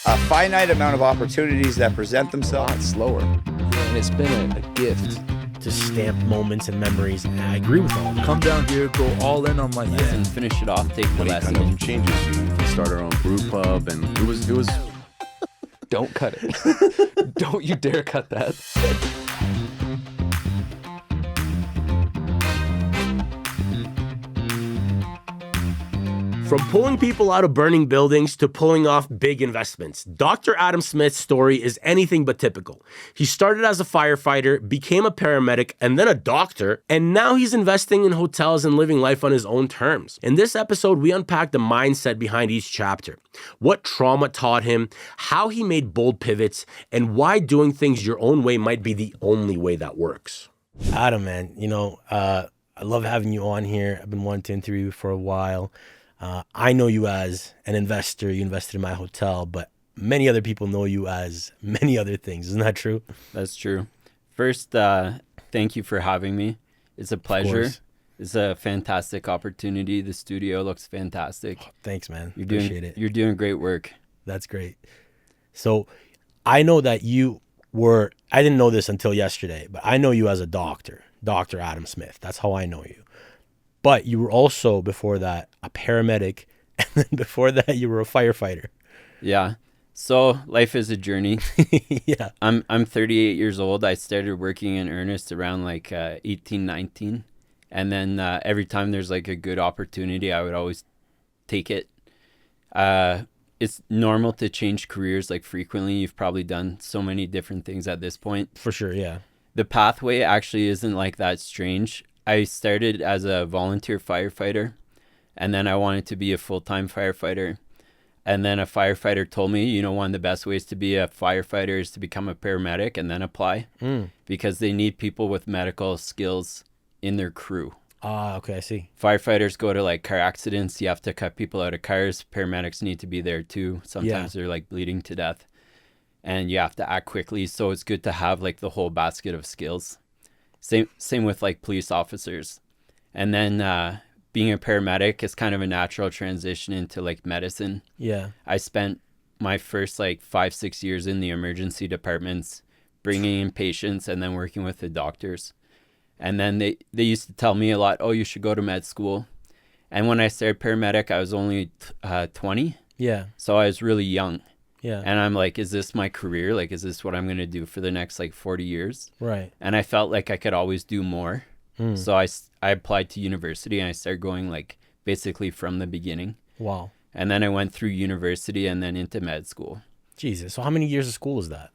A finite amount of opportunities that present A themselves. lot slower. And it's been a gift. To stamp moments and memories. And I agree with all of that. Come down here, go all in on my And finish it off, take the When it lesson. kind of changes you. We start our own brew pub, and it was Don't cut it. Don't you dare cut that. From pulling people out of burning buildings to pulling off big investments, Dr. Adam Smith's story is anything but typical. He started as a firefighter, became a paramedic, and then a doctor, and now he's investing in hotels and living life on his own terms. In this episode, we unpack the mindset behind each chapter, what trauma taught him, how he made bold pivots, and why doing things your own way might be the only way that works. Adam, man, I love having you on here. I've been wanting to interview you for a while. I know you as an investor. You invested in my hotel, but many other people know you as many other things. Isn't that true? That's true. First, thank you for having me. It's a pleasure. It's a fantastic opportunity. The studio looks fantastic. Oh, thanks, man. Appreciate it. You're doing great work. That's great. So I know that I didn't know this until yesterday, but I know you as a doctor, Dr. Adam Smith. That's how I know you. But you were also, before that, a paramedic, and then before that, you were a firefighter. Yeah. So life is a journey. Yeah. I'm 38 years old. I started working in earnest around 18, 19. And then every time there's like a good opportunity, I would always take it. It's normal to change careers like frequently. You've probably done so many different things at this point. For sure, yeah. The pathway actually isn't like that strange. I started as a volunteer firefighter, and then I wanted to be a full-time firefighter. And then a firefighter told me, one of the best ways to be a firefighter is to become a paramedic and then apply because they need people with medical skills in their crew. Ah, okay, I see. Firefighters go to car accidents. You have to cut people out of cars. Paramedics need to be there too. Sometimes they're bleeding to death and you have to act quickly. So it's good to have the whole basket of skills. Same with police officers. And then being a paramedic is kind of a natural transition into medicine. Yeah. I spent my first 5-6 years in the emergency departments, bringing in patients and then working with the doctors. And then they used to tell me a lot, oh, you should go to med school. And when I started paramedic, I was only 20. Yeah. So I was really young. Yeah. And I'm like, is this my career? Is this what I'm going to do for the next 40 years? Right. And I felt like I could always do more. So I applied to university and I started going basically from the beginning. Wow. And then I went through university and then into med school. Jesus. So how many years of school is that?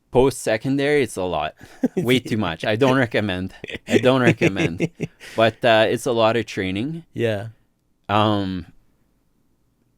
Post-secondary, it's a lot. Way too much. I don't recommend. But it's a lot of training. Yeah.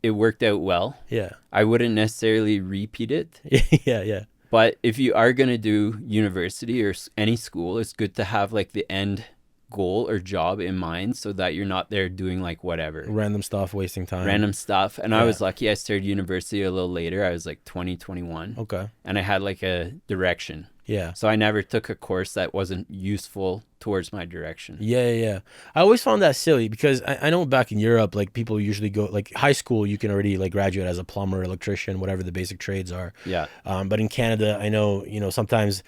It worked out well. Yeah. I wouldn't necessarily repeat it. Yeah. But if you are going to do university or any school, it's good to have the end goal or job in mind so that you're not there doing whatever. Random stuff, wasting time. And I was lucky I started university a little later. I was 20, 21. Okay. And I had a direction. Yeah. So I never took a course that wasn't useful towards my direction. Yeah. I always found that silly because I know back in Europe, people usually go, high school, you can already graduate as a plumber, electrician, whatever the basic trades are. Yeah. But in Canada, I know, sometimes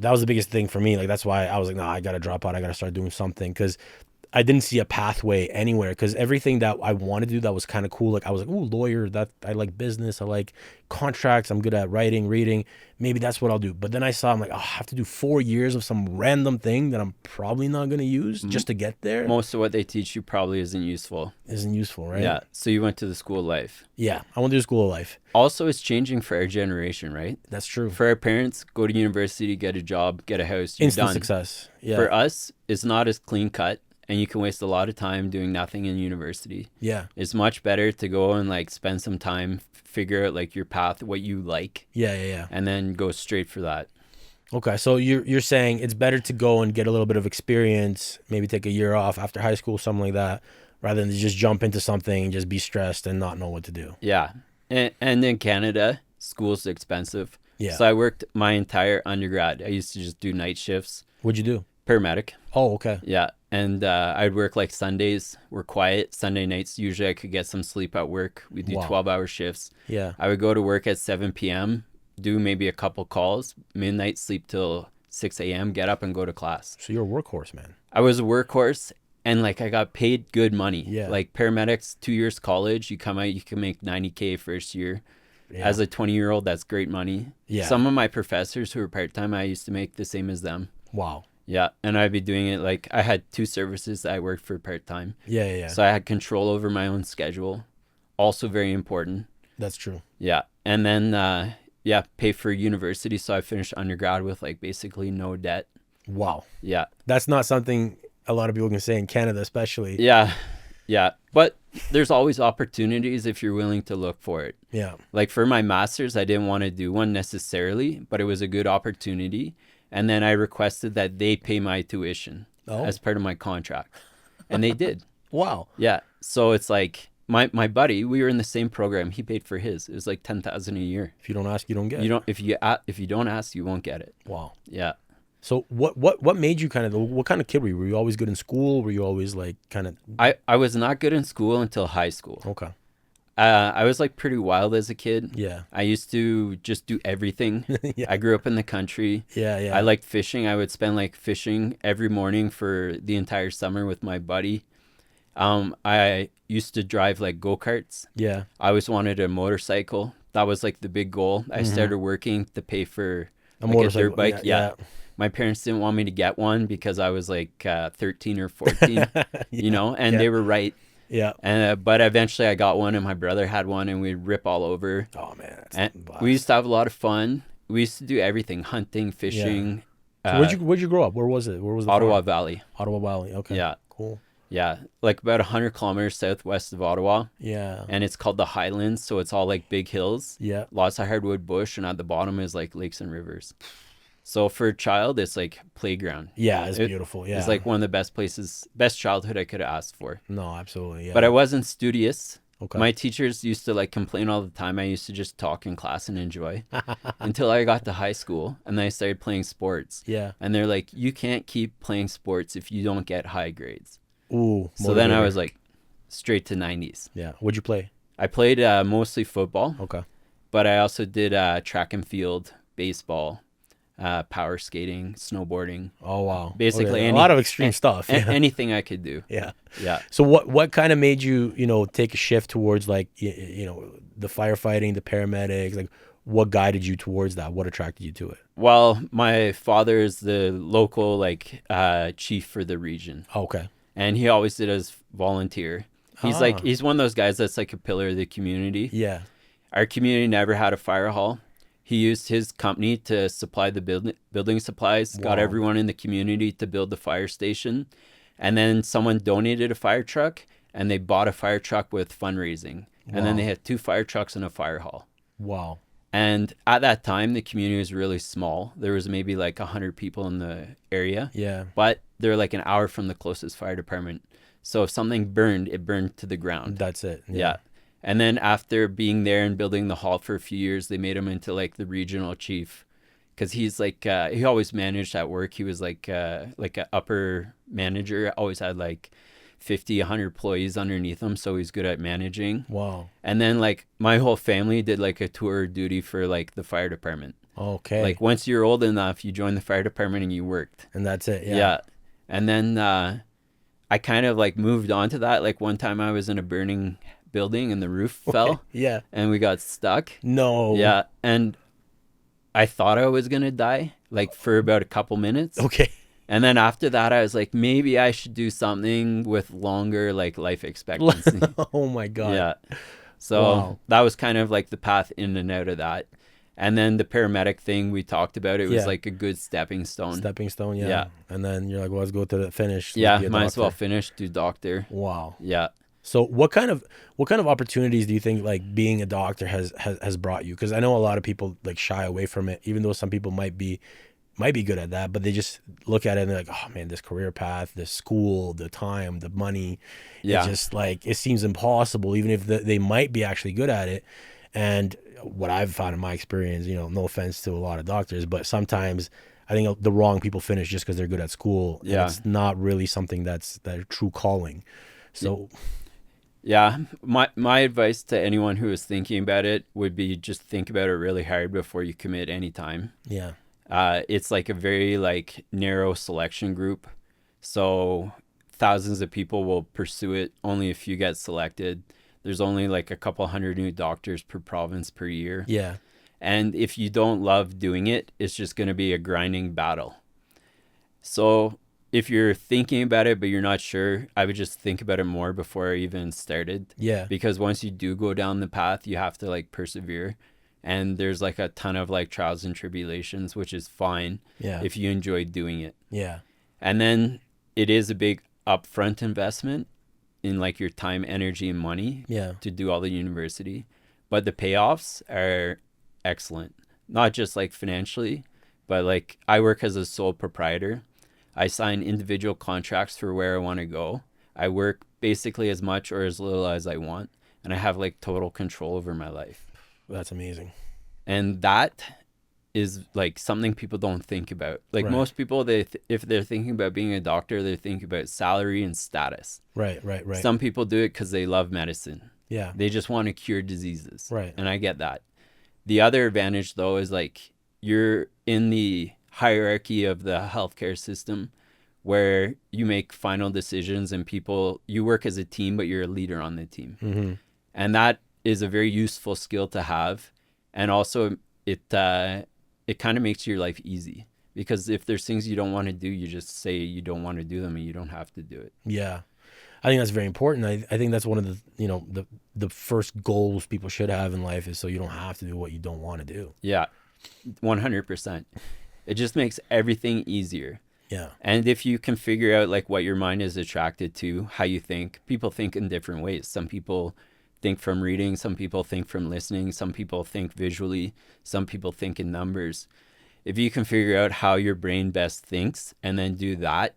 that was the biggest thing for me. That's why I was I got to drop out. I got to start doing something because I didn't see a pathway anywhere because everything that I wanted to do that was kind of cool. I was ooh, lawyer, that I like business. I like contracts. I'm good at writing, reading. Maybe that's what I'll do. But then I saw, I'm I have to do 4 years of some random thing that I'm probably not going to use just to get there. Most of what they teach you probably isn't useful. Right? Yeah. So you went to the school of life. Yeah. I went to school of life. Also, it's changing for our generation, right? That's true. For our parents, go to university, get a job, get a house, you're Instant done. success. Yeah. For us, it's not as clean cut. And you can waste a lot of time doing nothing in university. Yeah. It's much better to go and spend some time, figure out your path, what you like. Yeah. And then go straight for that. Okay. So you're saying it's better to go and get a little bit of experience, maybe take a year off after high school, something like that, rather than just jump into something and just be stressed and not know what to do. Yeah. And in Canada, school's expensive. Yeah. So I worked my entire undergrad. I used to just do night shifts. What'd you do? Paramedic. Oh, okay. Yeah. And I'd work like Sundays were quiet. Sunday nights, usually I could get some sleep at work. We do 12-hour shifts. Yeah. I would go to work at 7 p.m., do maybe a couple calls, midnight, sleep till 6 a.m., get up and go to class. So you're a workhorse, man. I was a workhorse, and like I got paid good money. Yeah. Like paramedics, 2 years college, you come out, you can make $90K first year. Yeah. As a 20-year-old, that's great money. Yeah. Some of my professors who were part-time, I used to make the same as them. Wow. Yeah, and I'd be doing it like I had 2 services that I worked for part-time. Yeah. So I had control over my own schedule. Also very important. That's true. Yeah. And then, pay for university. So I finished undergrad with like basically no debt. Wow. Yeah. That's not something a lot of people can say in Canada, especially. Yeah. Yeah. But there's always opportunities if you're willing to look for it. Yeah. Like for my master's, I didn't want to do one necessarily, but it was a good opportunity. And then I requested that they pay my tuition as part of my contract. And they did. Wow. Yeah. So it's like my buddy, we were in the same program. He paid for his. It was like $10,000 a year. If you don't ask, you don't get. If you don't ask, you won't get it. Wow. Yeah. So what made you what kind of kid were you? Were you always good in school? Were you always like kind of? I was not good in school until high school. Okay. I was like pretty wild as a kid. Yeah. I used to just do everything. Yeah. I grew up in the country. Yeah. I liked fishing. I would spend like fishing every morning for the entire summer with my buddy. I used to drive like go-karts. Yeah. I always wanted a motorcycle. That was like the big goal. I started working to pay for A like motorcycle. a dirt bike. Yeah. My parents didn't want me to get one because I was like 13 or 14, and they were right. Yeah. And but eventually I got one, and my brother had one, and we'd rip all over. Oh man. And we used to have a lot of fun. We used to do everything: hunting, fishing. So where'd you grow up? Where was it? Where was the Ottawa farm? Valley. Ottawa Valley. Okay. Yeah. Cool. Yeah, like about 100 kilometers southwest of Ottawa. Yeah. And it's called the Highlands, so it's all like big hills. Yeah. Lots of hardwood bush, and at the bottom is like lakes and rivers. So for a child, it's like playground. Yeah, it's beautiful. Yeah. It's like one of the best childhood I could have asked for. No, absolutely. Yeah. But I wasn't studious. Okay. My teachers used to like complain all the time. I used to just talk in class and enjoy until I got to high school, and then I started playing sports. Yeah. And they're like, you can't keep playing sports if you don't get high grades. Ooh. So then I motivator. was like straight to 90s. Yeah. What'd you play? I played mostly football, Okay. but I also did track and field, baseball, power skating, snowboarding. Oh wow. Basically a lot of extreme stuff. Yeah. Anything I could do. Yeah. Yeah. So what kind of made you, take a shift towards like, the firefighting, the paramedics, like what guided you towards that? What attracted you to it? Well, my father is the local chief for the region, Okay. and he always did as volunteer. He's one of those guys that's like a pillar of the community. Yeah. Our community never had a fire hall. He used his company to supply the building supplies, got Wow. everyone in the community to build the fire station. And then someone donated a fire truck, and they bought a fire truck with fundraising. And then they had 2 fire trucks and a fire hall. Wow. And at that time, the community was really small. There was maybe like 100 people in the area. Yeah. But they're like an hour from the closest fire department. So if something burned, it burned to the ground. That's it. Yeah. And then after being there and building the hall for a few years, they made him into like the regional chief, because he's like he always managed at work. He was like an upper manager. Always had like 50, 100 employees underneath him, so he's good at managing. Wow. And then like my whole family did like a tour of duty for like the fire department. Okay. Like once you're old enough, you join the fire department and you worked. And that's it. Yeah. Yeah. And then I kind of like moved on to that. Like one time I was in a burning building and the roof fell. Yeah. And we got stuck. No. Yeah. And I thought I was going to die like for about a couple minutes. Okay. And then after that, I was like, maybe I should do something with longer like life expectancy. Oh my God. Yeah. So Wow. that was kind of like the path in and out of that. And then the paramedic thing we talked about, it was Yeah. like a good stepping stone. Stepping stone. Yeah. Yeah. And then you're like, well, let's go to the finish. Let's Yeah. be a Might as well doctor. finish, do doctor. Wow. Yeah. So what kind of opportunities do you think like being a doctor has brought you? Because I know a lot of people like shy away from it, even though some people might be good at that, but they just look at it and they're like, oh man, this career path, the school, the time, the money. Yeah. It's just like, it seems impossible, even if they might be actually good at it. And what I've found in my experience, no offense to a lot of doctors, but sometimes I think the wrong people finish just because they're good at school. And Yeah. it's not really something that's their true calling. So Yeah, my advice to anyone who is thinking about it would be just think about it really hard before you commit any time. yeah. It's like a very like narrow selection group, so thousands of people will pursue it. Only a few get selected. There's only like a couple hundred new doctors per province per year. Yeah. And if you don't love doing it, it's just going to be a grinding battle. So if you're thinking about it, but you're not sure, I would just think about it more before I even started. Yeah. Because once you do go down the path, you have to like persevere. And there's like a ton of like trials and tribulations, which is fine Yeah. if you enjoy doing it. Yeah. And then it is a big upfront investment in like your time, energy, and money Yeah. to do all the university. But the payoffs are excellent. Not just like financially, but like I work as a sole proprietor. I sign individual contracts for where I want to go. I work basically as much or as little as I want. And I have like total control over my life. That's amazing. And that is like something people don't think about. Like Right. most people, if they're thinking about being a doctor, they're thinking about salary and status. Right. Some people do it because they love medicine. Yeah. They just want to cure diseases. Right. And I get that. The other advantage though is like you're in the hierarchy of the healthcare system where you make final decisions and you work as a team, but you're a leader on the team. Mm-hmm. And that is a very useful skill to have. And also it kind of makes your life easy, because if there's things you don't want to do, you just say you don't want to do them and you don't have to do it. Yeah. I think that's very important. I think that's one of the, the first goals people should have in life is so you don't have to do what you don't want to do. Yeah, 100%. It just makes everything easier. Yeah. And if you can figure out like what your mind is attracted to, how you think, people think in different ways. Some people think from reading, some people think from listening, some people think visually, some people think in numbers. If you can figure out how your brain best thinks and then do that,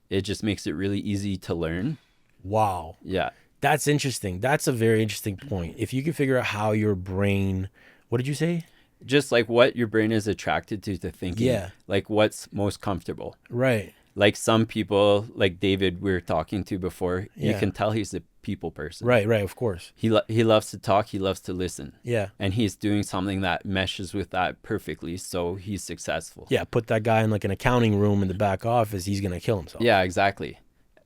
it just makes it really easy to learn. Wow. Yeah. That's interesting. That's a very interesting point. If you can figure out how your brain, what did you say? Just like what your brain is attracted to thinking. Yeah. Like what's most comfortable. Right. Like some people, like David we were talking to before, you Yeah. can tell he's a people person. Right. Of course. He loves to talk. He loves to listen. Yeah. And he's doing something that meshes with that perfectly. So he's successful. Yeah. Put that guy in like an accounting room in the back office. He's going to kill himself. Yeah, exactly.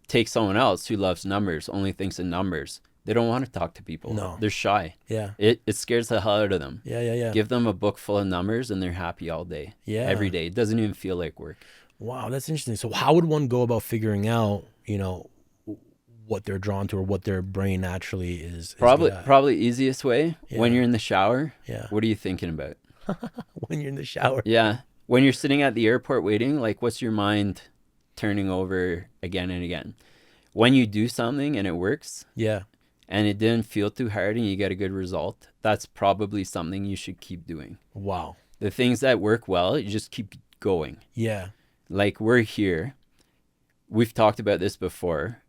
Take someone else who loves numbers, only thinks in numbers. They don't want to talk to people. No. They're shy. Yeah. It scares the hell out of them. Yeah. Give them a book full of numbers and they're happy all day. Yeah. Every day. It doesn't even feel like work. Wow. That's interesting. So how would one go about figuring out, what they're drawn to or what their brain naturally is good at? Probably easiest way, when Yeah. you're in the shower. Yeah. What are you thinking about? When you're in the shower. Yeah. When you're sitting at the airport waiting, like what's your mind turning over again and again? When you do something and it works Yeah. and it didn't feel too hard and you get a good result, that's probably something you should keep doing. Wow. The things that work well, you just keep going. Yeah. Like we're here. We've talked about this before.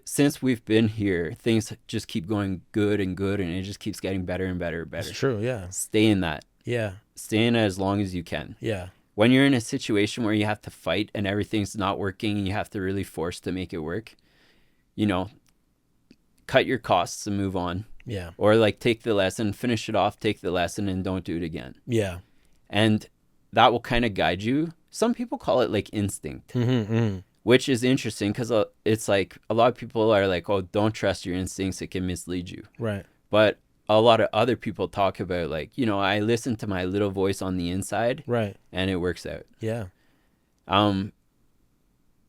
Since we've been here, things just keep going good and good, and it just keeps getting better and better and better. It's true. Yeah. Stay in that. Yeah. Stay in it as long as you can. Yeah. When you're in a situation where you have to fight and everything's not working and you have to really force to make it work, cut your costs and move on. Yeah. Or like take the lesson, finish it off, take the lesson and don't do it again. Yeah. And that will kind of guide you. Some people call it like instinct, which is interesting because it's like a lot of people are like, oh, don't trust your instincts. It can mislead you. Right. But a lot of other people talk about like, I listen to my little voice on the inside Right. and it works out. Yeah.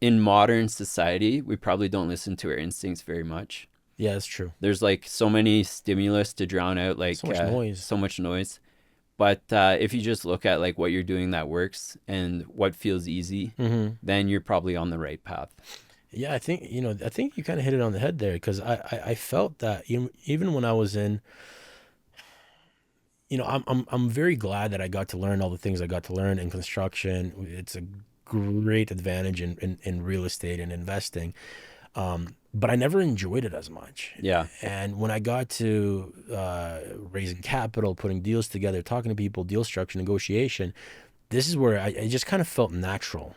In modern society, we probably don't listen to our instincts very much. Yeah, that's true. There's like so many stimulus to drown out like So much noise. But if you just look at like what you're doing that works and what feels easy, then you're probably on the right path. Yeah, I think you kind of hit it on the head there, because I felt that even when I was in, I'm very glad that I got to learn all the things I got to learn in construction. It's a great advantage in real estate and investing. But I never enjoyed it as much. Yeah. And when I got to raising capital, putting deals together, talking to people, deal structure, negotiation, this is where I just kind of felt natural.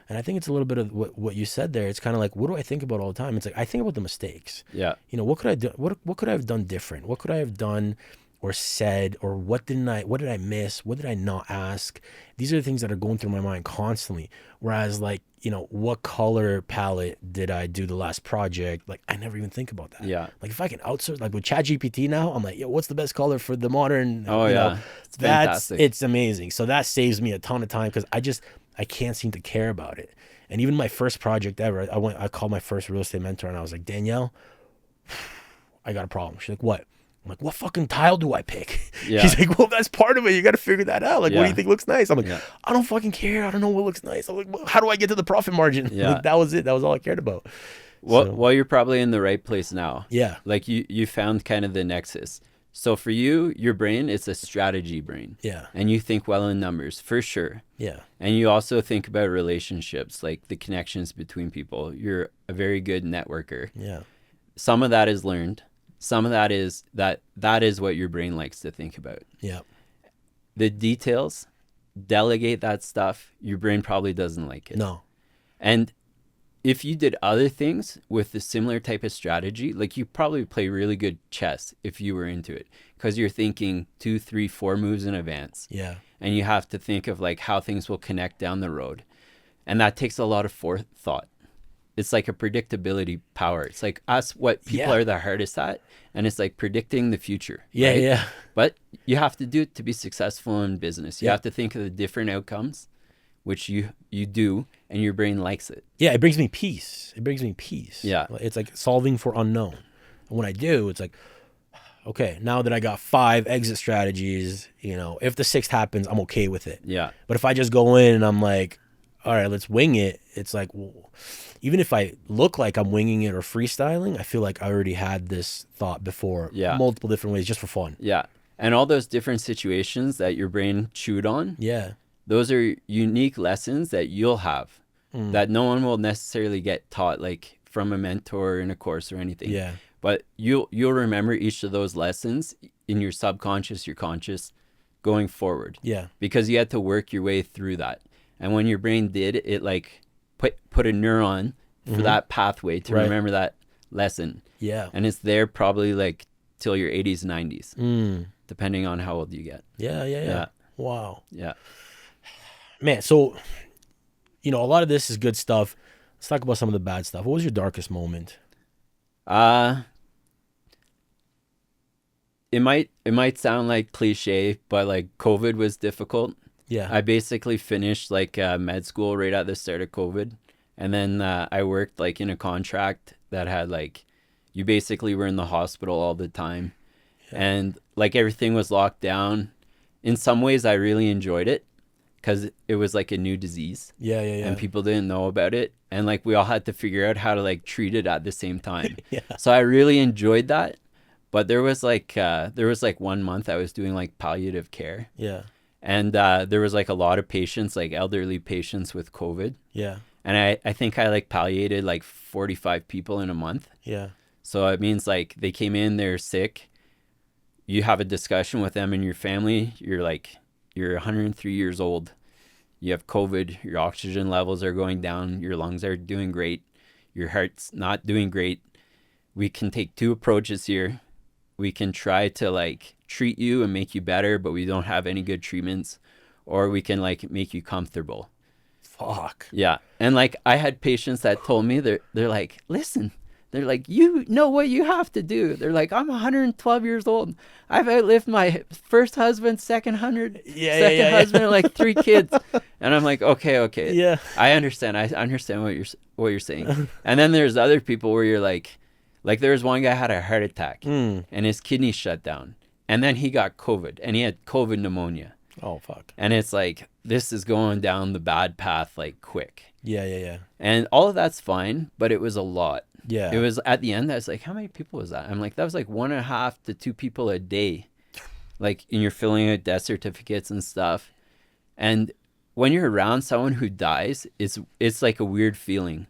And I think it's a little bit of what you said there. It's kind of like, what do I think about all the time? It's like, I think about the mistakes. Yeah. You know, what could I do? What could I have done different? What could I have done or said, or what did I miss? What did I not ask? These are the things that are going through my mind constantly. Whereas like, you know, what color palette did I do the last project? Like, I never even think about that. Yeah. Like if I can outsource, like with ChatGPT now, I'm like, yo, what's the best color for the modern, Oh, you yeah. know, It's fantastic. it's amazing. So that saves me a ton of time because I can't seem to care about it. And even my first project ever, I called my first real estate mentor and I was like, Danielle, I got a problem. She's like, what? I'm like, what fucking tile do I pick? Yeah. She's like, well, that's part of it. You got to figure that out. Like, what do Yeah. you think looks nice? I'm like, Yeah. I don't fucking care. I don't know what looks nice. I'm like, well, how do I get to the profit margin? Yeah. Like, that was it. That was all I cared about. Well, you're probably in the right place now. Yeah. Like you found kind of the nexus. So for you, your brain, it's a strategy brain. Yeah. And you think well in numbers, for sure. Yeah. And you also think about relationships, like the connections between people. You're a very good networker. Yeah. Some of that is learned. Some of that is that is what your brain likes to think about. Yeah. The details, delegate that stuff. Your brain probably doesn't like it. No. And if you did other things with the similar type of strategy, like you probably play really good chess if you were into it, because you're thinking 2, 3, 4 moves in advance. Yeah. And you have to think of like how things will connect down the road. And that takes a lot of forethought. It's like a predictability power. It's like what people Yeah. are the hardest at. And it's like predicting the future. Yeah. right? Yeah. But you have to do it to be successful in business. You Yeah. have to think of the different outcomes, which you do, and your brain likes it. Yeah. It brings me peace. Yeah. It's like solving for unknown. And when I do, it's like, okay, now that I got 5 exit strategies, you know, if the 6th happens, I'm okay with it. Yeah. But if I just go in and I'm like, all right, let's wing it. It's like, well, even if I look like I'm winging it or freestyling, I feel like I already had this thought before. Yeah. Multiple different ways just for fun. Yeah. And all those different situations that your brain chewed on, Yeah. those are unique lessons that you'll have that no one will necessarily get taught, like from a mentor in a course or anything. Yeah. But you'll remember each of those lessons in your subconscious, your conscious, going forward. Yeah. Because you had to work your way through that. And when your brain did, it like put a neuron for that pathway to Right. remember that lesson. Yeah. And it's there probably like till your 80s, 90s, Mm. depending on how old you get. Yeah. Yeah. Yeah. Yeah. Wow. Yeah. Man, so, you know, a lot of this is good stuff. Let's talk about some of the bad stuff. What was your darkest moment? It might sound like cliche, but like COVID was difficult. Yeah. I basically finished like med school right at the start of COVID. And then I worked like in a contract that had like, you basically were in the hospital all the time. Yeah. And like everything was locked down. In some ways, I really enjoyed it because it was like a new disease Yeah. Yeah. Yeah. and people didn't know about it. And like we all had to figure out how to like treat it at the same time. Yeah. So I really enjoyed that. But there was like 1 month I was doing like palliative care. Yeah. And there was like a lot of patients, like elderly patients with COVID. Yeah. And I think I like palliated like 45 people in a month. Yeah. So it means like they came in, they're sick. You have a discussion with them and your family. You're 103 years old. You have COVID. Your oxygen levels are going down. Your lungs are doing great. Your heart's not doing great. We can take 2 approaches here. We can try to like treat you and make you better, but we don't have any good treatments. Or we can like make you comfortable. Fuck. Yeah. And like I had patients that told me they're like, listen, they're like, you know what you have to do. They're like, I'm 112 years old. I've outlived my first husband, second husband, and like 3 kids. And I'm like, okay. Yeah. I understand what you're saying. And then there's other people where you're like there was one guy had a heart attack and his kidney shut down. And then he got COVID and he had COVID pneumonia. Oh, fuck. And it's like, this is going down the bad path like quick. Yeah. Yeah. Yeah. And all of that's fine, but it was a lot. Yeah. It was at the end, I was like, how many people was that? I'm like, that was like 1.5 to 2 people a day. Like, and you're filling out death certificates and stuff. And when you're around someone who dies, it's like a weird feeling.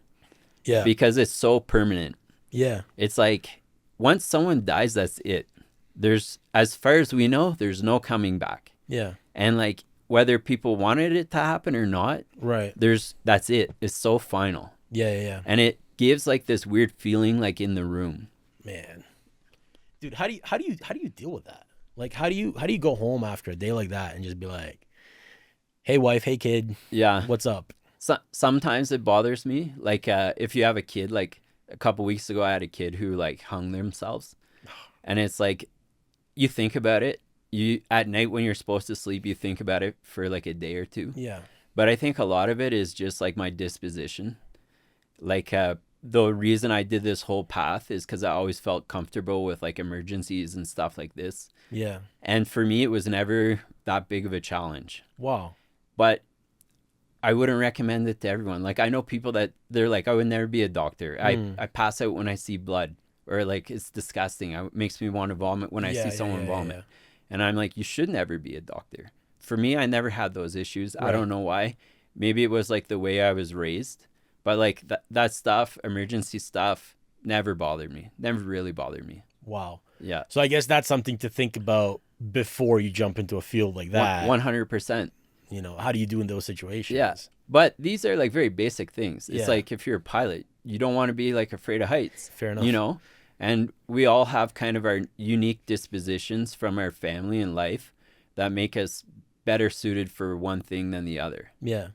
Yeah. Because it's so permanent. Yeah. It's like, once someone dies, that's it. There's, as far as we know, there's no coming back. Yeah. And like, whether people wanted it to happen or not, Right. that's it. It's so final. Yeah. And it gives like this weird feeling like in the room. Man. Dude, how do you deal with that? Like how do you go home after a day like that and just be like, "Hey wife, hey kid, Yeah. what's up?" Sometimes it bothers me. Like if you have a kid, like a couple weeks ago I had a kid who like hung themselves. And it's like you think about it. You at night when you're supposed to sleep, you think about it for like a day or two. Yeah. But I think a lot of it is just like my disposition. Like the reason I did this whole path is because I always felt comfortable with like emergencies and stuff like this. Yeah. And for me, it was never that big of a challenge. Wow. But I wouldn't recommend it to everyone. Like I know people that they're like, I would never be a doctor. I pass out when I see blood, or like it's disgusting. It makes me want to vomit when I see someone vomit. And I'm like, you should never be a doctor. For me, I never had those issues. Right. I don't know why. Maybe it was like the way I was raised. But like that stuff, emergency stuff, never bothered me. Never really bothered me. Wow. Yeah. So I guess that's something to think about before you jump into a field like that. 100%. You know, how do you do in those situations? Yeah. But these are like very basic things. It's Yeah. like if you're a pilot, you don't want to be like afraid of heights. Fair enough. You know? And we all have kind of our unique dispositions from our family and life that make us better suited for one thing than the other. Yeah.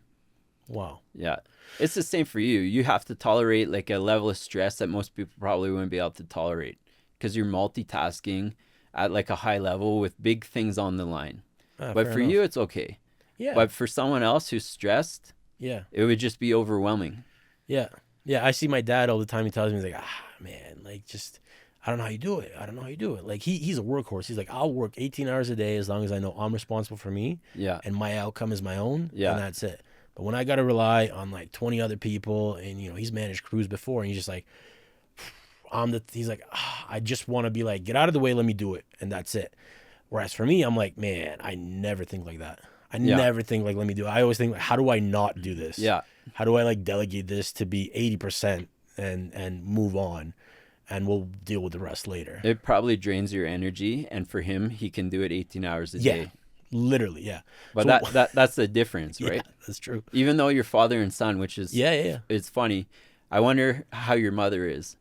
Wow. Yeah. It's the same for you. You have to tolerate like a level of stress that most people probably wouldn't be able to tolerate because you're multitasking at like a high level with big things on the line. But for you, it's okay. Yeah. But for someone else who's stressed, yeah. it would just be overwhelming. Yeah. Yeah. I see my dad all the time. He tells me, he's like, man, like just, I don't know how you do it. I don't know how you do it. Like he's a workhorse. He's like, I'll work 18 hours a day as long as I know I'm responsible for me. Yeah. And my outcome is my own. Yeah. And that's it. But when I got to rely on like 20 other people and, you know, he's managed crews before and he's just like, he's like, I just want to be like, get out of the way. Let me do it. And that's it. Whereas for me, I'm like, man, I never think like that. I never think like, let me do it. I always think, how do I not do this? Yeah. How do I like delegate this to be 80% and move on, and we'll deal with the rest later. It probably drains your energy, and for him, he can do it 18 hours a day. Literally, yeah. But So, that's the difference, right? Yeah, that's true. Even though you're father and son, which is it's funny. I wonder how your mother is.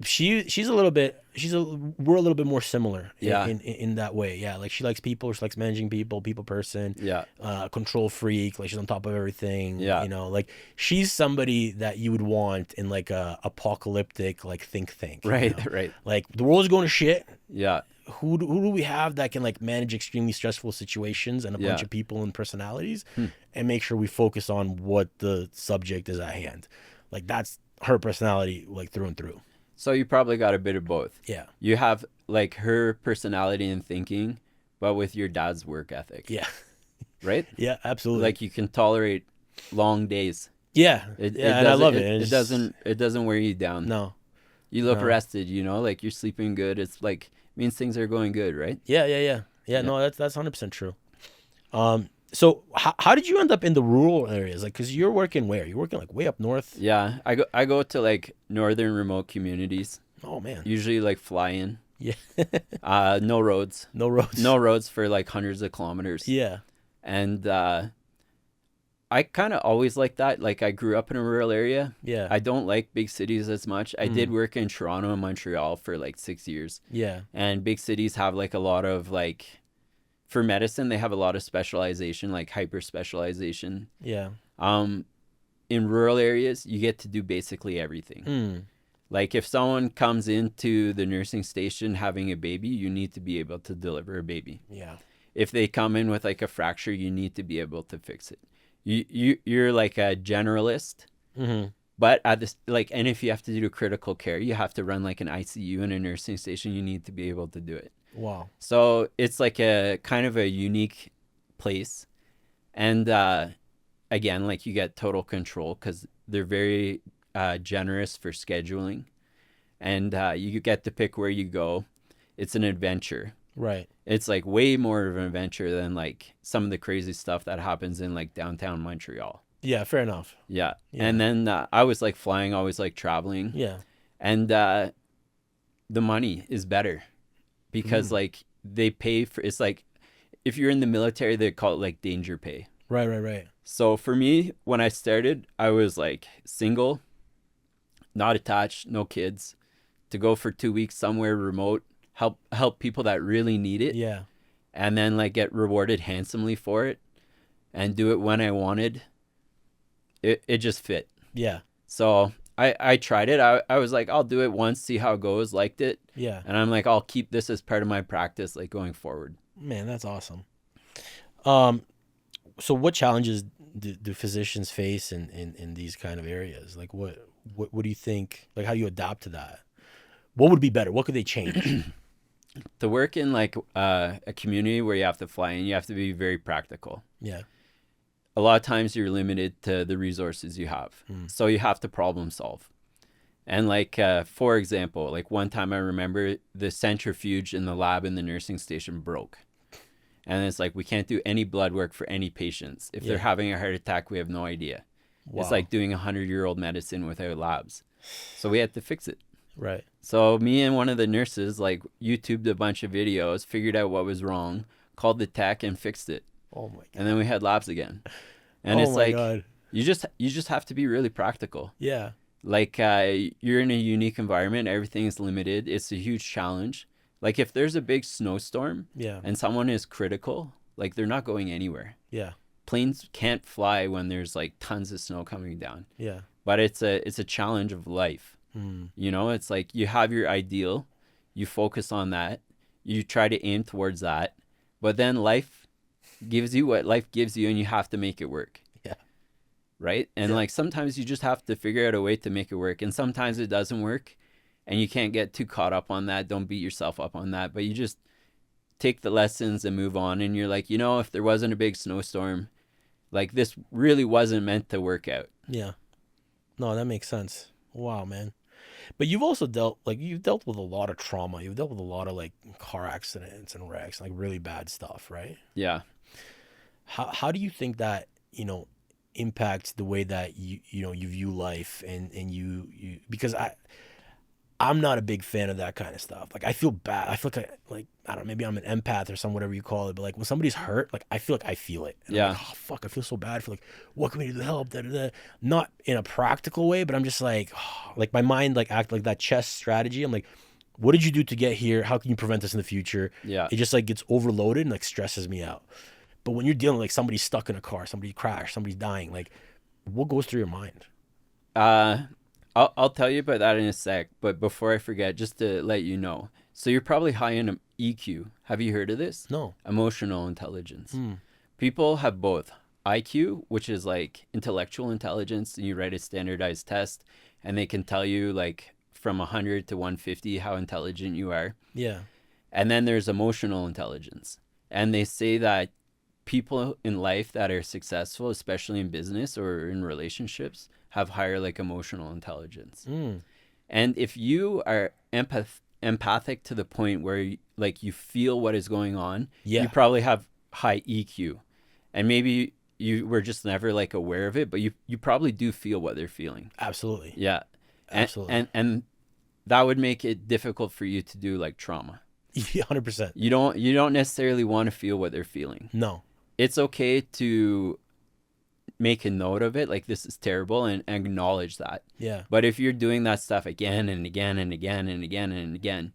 She's a little bit. We're a little bit more similar. Yeah. In that way. Yeah. Like she likes people. She likes managing people. People person. Yeah. Control freak. Like she's on top of everything. Yeah. You know, like she's somebody that you would want in like a apocalyptic like think tank. Right. You know? Right. Like the world's going to shit. Yeah. Who do we have that can like manage extremely stressful situations and a bunch of people and personalities, and make sure we focus on what the subject is at hand. Like that's her personality, like through and through. So you probably got a bit of both. Yeah. You have like her personality and thinking, but with your dad's work ethic. Yeah. Right? Yeah, absolutely. Like you can tolerate long days. Yeah. And I love it. It doesn't wear you down. No. You look rested, you know, like you're sleeping good. It's like means things are going good, right? Yeah. No, that's 100% true. So how did you end up in the rural areas? Like, cause you're working where? You're working like way up north. Yeah, I go to like northern remote communities. Oh man. Usually like fly in. Yeah. No roads. No roads. No roads for like hundreds of kilometers. Yeah. And I kind of always like that. Like I grew up in a rural area. Yeah. I don't like big cities as much. I did work in Toronto and Montreal for like 6 years. Yeah. And big cities have like a lot of like, for medicine, they have a lot of specialization, like hyper specialization. Yeah. In rural areas, you get to do basically everything. Like if someone comes into the nursing station having a baby, you need to be able to deliver a baby. Yeah. If they come in with like a fracture, you need to be able to fix it. You're like a generalist, but at this and if you have to do critical care, you have to run like an ICU in a nursing station. You need to be able to do it. Wow. So it's like a kind of a unique place, and again, like you get total control because they're very generous for scheduling, and you get to pick where you go. It's an adventure. Right. It's like way more of an adventure than like some of the crazy stuff that happens in like downtown Montreal. Yeah. Fair enough. Yeah. And then I was like flying, always like traveling. Yeah. And the money is better because like they pay for, it's like if you're in the military, they call it like danger pay. Right. So for me, when I started, I was like single, not attached, no kids, to go for 2 weeks somewhere remote, help people that really need it. Yeah. And then like get rewarded handsomely for it and do it when I wanted. It just fit. Yeah. So I tried it. I was like, I'll do it once, see how it goes, liked it. Yeah. And I'm like, I'll keep this as part of my practice, like going forward. Man, that's awesome. So what challenges do physicians face in these kind of areas? Like what do you think, like how do you adapt to that? What would be better? What could they change? To work in like a community where you have to fly in, you have to be very practical. Yeah. A lot of times you're limited to the resources you have. So you have to problem solve. And like, for example, like one time I remember the centrifuge in the lab in the nursing station broke. And it's like, we can't do any blood work for any patients. If they're having a heart attack, we have no idea. Wow. It's like doing 100-year-old medicine without labs. So we had to fix it. Right. So me and one of the nurses like YouTubed a bunch of videos, figured out what was wrong, called the tech and fixed it. Oh my God. And then we had labs again. And Oh it's my like, God. you just have to be really practical. Yeah. Like you're in a unique environment, everything is limited. It's a huge challenge. Like if there's a big snowstorm Yeah. and someone is critical, like they're not going anywhere. Yeah. Planes can't fly when there's like tons of snow coming down. Yeah. But it's a challenge of life. You know, it's like you have your ideal, you focus on that, you try to aim towards that, but then life gives you what life gives you and you have to make it work. Yeah. Right? And like sometimes you just have to figure out a way to make it work, and sometimes it doesn't work and you can't get too caught up on that. Don't beat yourself up on that, but you just take the lessons and move on, and you're like, you know, if there wasn't a big snowstorm, like this really wasn't meant to work out. Yeah. No, that makes sense. Wow, man. But you've also dealt with a lot of trauma. You've dealt with a lot of like car accidents and wrecks, like really bad stuff, right? Yeah. How do you think that, impacts the way that you view life and you because I'm not a big fan of that kind of stuff. Like I feel bad. I feel like I don't know, maybe I'm an empath or some whatever you call it, but like when somebody's hurt, like I feel like I feel it. And Yeah. I'm like, oh fuck, I feel so bad for like what can we do to help? Da, da, da. Not in a practical way, but I'm just like like my mind like act like that chess strategy. I'm like, what did you do to get here? How can you prevent this in the future? Yeah. It just like gets overloaded and like stresses me out. But when you're dealing with like somebody's stuck in a car, somebody crashed, somebody's dying, like what goes through your mind? I'll tell you about that in a sec, but before I forget, just to let you know. So you're probably high in EQ. Have you heard of this? No. Emotional intelligence. People have both IQ, which is like intellectual intelligence, and you write a standardized test, and they can tell you like from 100 to 150 how intelligent you are. Yeah. And then there's emotional intelligence. And they say that people in life that are successful, especially in business or in relationships, have higher like emotional intelligence. And if you are empathic to the point where like you feel what is going on, Yeah. you probably have high EQ. And maybe you were just never like aware of it, but you probably do feel what they're feeling. Absolutely. Yeah. Absolutely. And that would make it difficult for you to do like trauma. Yeah, 100%. You don't necessarily want to feel what they're feeling. No. It's okay to make a note of it, like this is terrible, and acknowledge that. Yeah. But if you're doing that stuff again and again and again and again and again,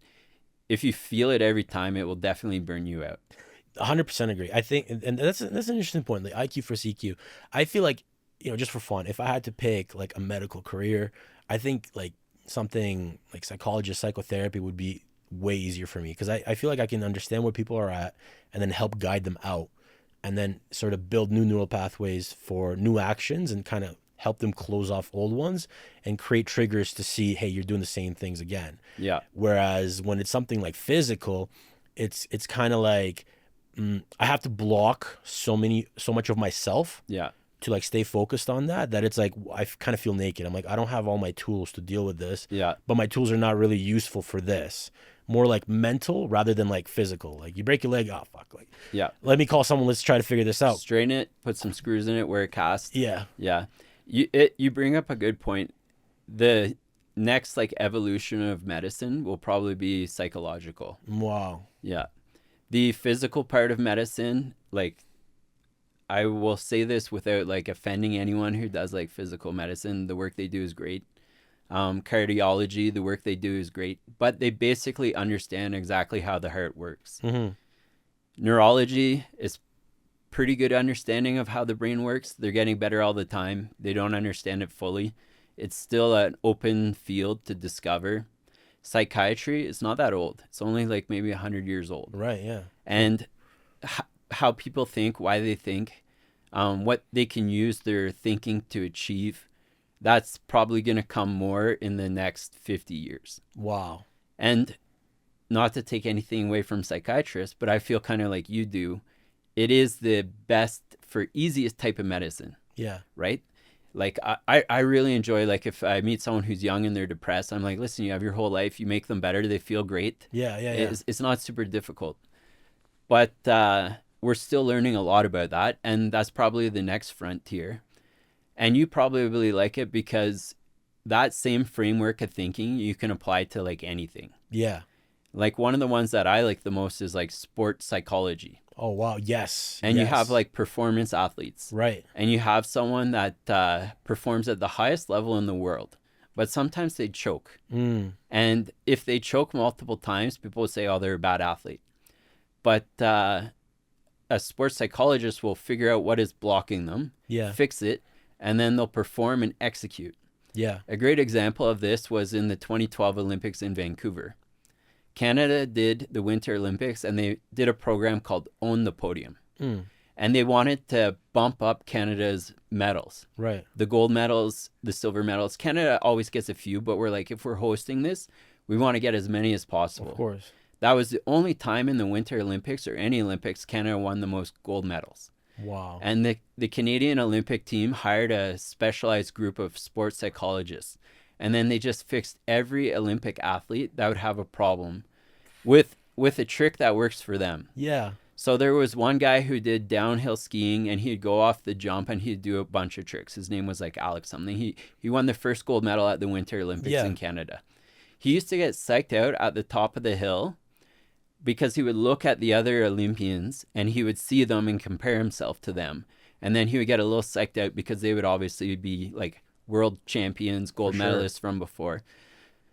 if you feel it every time, it will definitely burn you out. 100% agree. I think, and that's an interesting point, like IQ versus EQ. I feel like, just for fun, if I had to pick like a medical career, I think like something like psychologist, psychotherapy would be way easier for me because I feel like I can understand where people are at and then help guide them out and then sort of build new neural pathways for new actions and kind of help them close off old ones and create triggers to see, hey, you're doing the same things again. Yeah. Whereas when it's something like physical, it's kind of like I have to block so much of myself Yeah. to like stay focused on that it's like I kind of feel naked. I'm like, I don't have all my tools to deal with this. Yeah. But my tools are not really useful for this. More like mental rather than like physical. Like you break your leg, oh fuck, like Yeah. let me call someone, let's try to figure this out. Strain it, put some screws in it where it casts. Yeah. Yeah. You bring up a good point. The next like evolution of medicine will probably be psychological. Wow. Yeah. The physical part of medicine, like, I will say this without like offending anyone who does like physical medicine. The work they do is great. Cardiology, the work they do is great, but they basically understand exactly how the heart works. Neurology is pretty good understanding of how the brain works. They're getting better all the time. They don't understand it fully. It's still an open field to discover. Psychiatry is not that old. It's only like maybe 100 years old. Right, yeah. And how people think, why they think, what they can use their thinking to achieve, that's probably going to come more in the next 50 years. Wow. And not to take anything away from psychiatrists, but I feel kind of like you do. It is the best for easiest type of medicine. Yeah. Right? Like, I really enjoy, like, if I meet someone who's young and they're depressed, I'm like, listen, you have your whole life. You make them better. They feel great. Yeah. It's not super difficult. But we're still learning a lot about that. And that's probably the next frontier. And you probably really like it because that same framework of thinking you can apply to, like, anything. Yeah. Like, one of the ones that I like the most is, like, sports psychology. Oh, wow. Yes. And you yes. have like performance athletes. Right. And you have someone that performs at the highest level in the world, but sometimes they choke. And if they choke multiple times, people will say, oh, they're a bad athlete. But a sports psychologist will figure out what is blocking them, fix it, and then they'll perform and execute. Yeah. A great example of this was in the 2012 Olympics in Vancouver. Canada did the Winter Olympics, and they did a program called Own the Podium. And they wanted to bump up Canada's medals. Right. The gold medals, the silver medals. Canada always gets a few, but we're like, if we're hosting this, we want to get as many as possible. Of course. That was the only time in the Winter Olympics or any Olympics Canada won the most gold medals. Wow. And the Canadian Olympic team hired a specialized group of sports psychologists. And then they just fixed every Olympic athlete that would have a problem with a trick that works for them. Yeah. So there was one guy who did downhill skiing, and he'd go off the jump and he'd do a bunch of tricks. His name was like Alex something. He won the first gold medal at the Winter Olympics in Canada. He used to get psyched out at the top of the hill because he would look at the other Olympians and he would see them and compare himself to them. And then he would get a little psyched out because they would obviously be like world champions, gold medalists from before.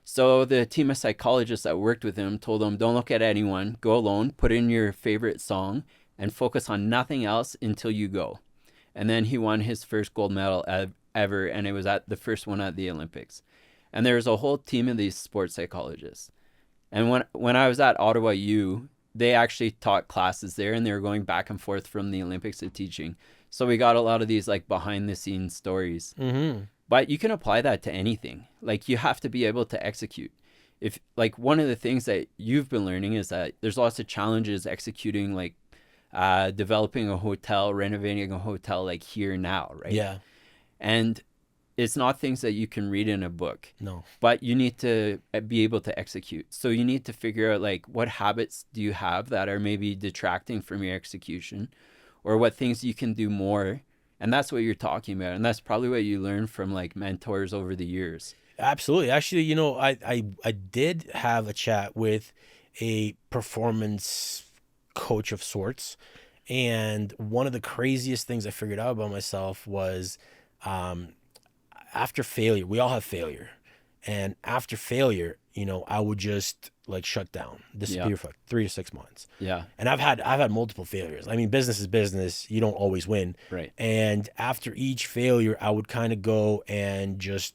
So the team of psychologists that worked with him told him, don't look at anyone, go alone, put in your favorite song, and focus on nothing else until you go. And then he won his first gold medal ever, and it was at the first one at the Olympics. And there was a whole team of these sports psychologists. And when I was at Ottawa U, they actually taught classes there, and they were going back and forth from the Olympics to teaching. So we got a lot of these like behind the scenes stories. But you can apply that to anything. Like, you have to be able to execute. If like one of the things that you've been learning is that there's lots of challenges executing, like developing a hotel, renovating a hotel, like here now, right? Yeah. And it's not things that you can read in a book. No. But you need to be able to execute. So you need to figure out like what habits do you have that are maybe detracting from your execution, or what things you can do more. And that's what you're talking about. And that's probably what you learn from like mentors over the years. Absolutely. Actually, you know, I did have a chat with a performance coach of sorts. And one of the craziest things I figured out about myself was after failure, we all have failure. And after failure, you know, I would just like shut down, disappear for like 3 to 6 months. Yeah. And I've had multiple failures. I mean, business is business. You don't always win. Right. And after each failure, I would kind of go and just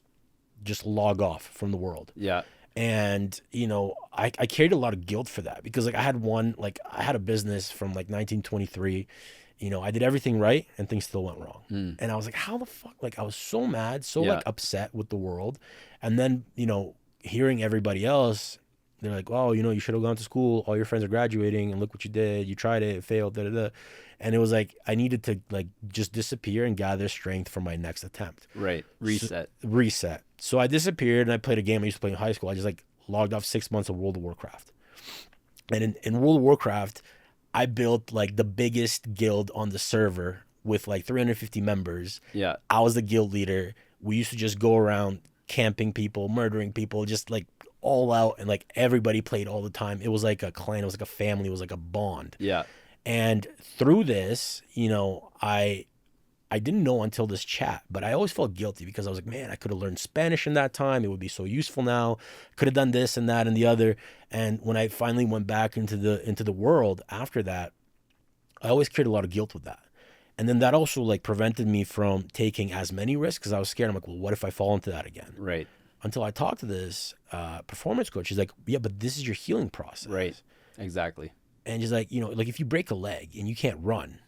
log off from the world. Yeah. And, you know, I carried a lot of guilt for that because like I had a business from like 1923. You know, I did everything right and things still went wrong. And I was like, how the fuck? Like, I was so mad, so like upset with the world. And then, you know, hearing everybody else, they're like, oh, you know, you should have gone to school. All your friends are graduating and look what you did. You tried it, failed, da da da. And it was like, I needed to like just disappear and gather strength for my next attempt. Right. Reset. So I disappeared and I played a game I used to play in high school. I just like logged off 6 months of World of Warcraft. And in World of Warcraft, I built like the biggest guild on the server with like 350 members. Yeah. I was the guild leader. We used to just go around camping people, murdering people, just like all out, and like everybody played all the time. It was like a clan, it was like a family, it was like a bond. Yeah. And through this, I didn't know until this chat, but I always felt guilty because I was like, man, I could have learned Spanish in that time. It would be so useful now. Could have done this and that and the other. And when I finally went back into the world after that, I always carried a lot of guilt with that. And then that also like prevented me from taking as many risks because I was scared. I'm like, well, what if I fall into that again? Right. Until I talked to this performance coach. She's like, yeah, but this is your healing process. Right. Exactly. And she's like, like if you break a leg and you can't run,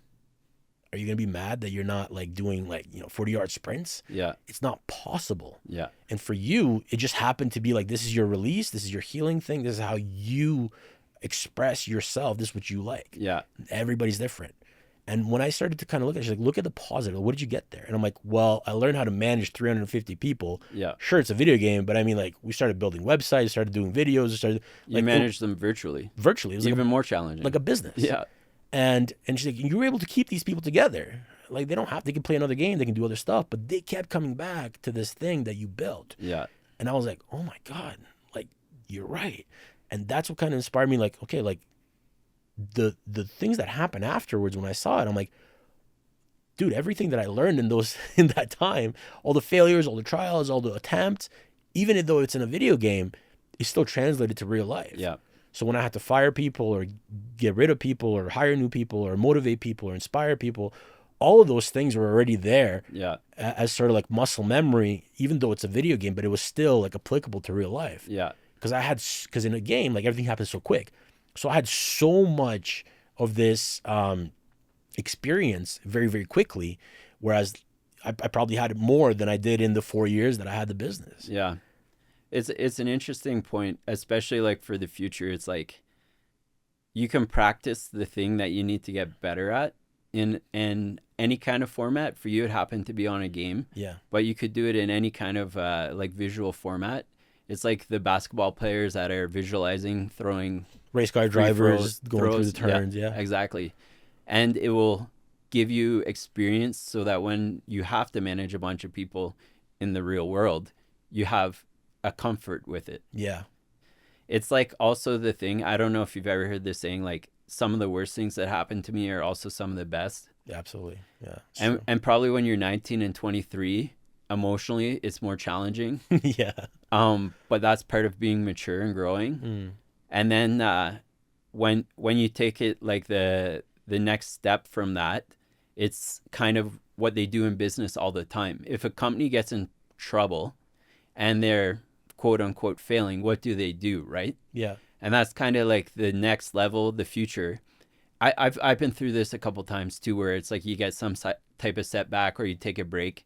are you going to be mad that you're not like doing 40-yard sprints? Yeah. It's not possible. Yeah. And for you, it just happened to be like, this is your release. This is your healing thing. This is how you express yourself. This is what you like. Yeah. Everybody's different. And when I started to kind of look at it, she's like, look at the positive. What did you get there? And I'm like, well, I learned how to manage 350 people. Yeah. Sure, it's a video game, but I mean, like, we started building websites, started doing videos, You manage them virtually. Virtually. It was Even more challenging. like a business. Yeah. And she's like, you were able to keep these people together. Like, they can play another game, they can do other stuff, but they kept coming back to this thing that you built. Yeah. And I was like, oh my God, like, you're right. And that's what kind of inspired me, like, okay, like, the things that happened afterwards when I saw it, I'm like, dude, everything that I learned in that time, all the failures, all the trials, all the attempts, even though it's in a video game, is still translated to real life. Yeah. So when I had to fire people or get rid of people or hire new people or motivate people or inspire people, all of those things were already there. Yeah. As sort of like muscle memory, even though it's a video game, but it was still like applicable to real life. Yeah. Because in a game, like everything happens so quick. So I had so much of this experience very, very quickly, whereas I probably had it more than I did in the 4 years that I had the business. Yeah. It's an interesting point, especially like for the future. It's like you can practice the thing that you need to get better at in any kind of format. For you, it happened to be on a game. Yeah. But you could do it in any kind of like visual format. It's like the basketball players that are visualizing throwing Race car drivers going through the turns. Yeah. Exactly. And it will give you experience so that when you have to manage a bunch of people in the real world, you have a comfort with it. Yeah. It's like also the thing, I don't know if you've ever heard this saying, like some of the worst things that happen to me are also some of the best. Yeah, absolutely. Yeah. And probably when you're 19 and 23, emotionally, it's more challenging. Yeah. But that's part of being mature and growing. And then when you take it like the next step from that, it's kind of what they do in business all the time. If a company gets in trouble and they're quote unquote failing, what do they do, right? Yeah. And that's kind of like the next level, the future. I've been through this a couple times too, where it's like you get some type of setback or you take a break.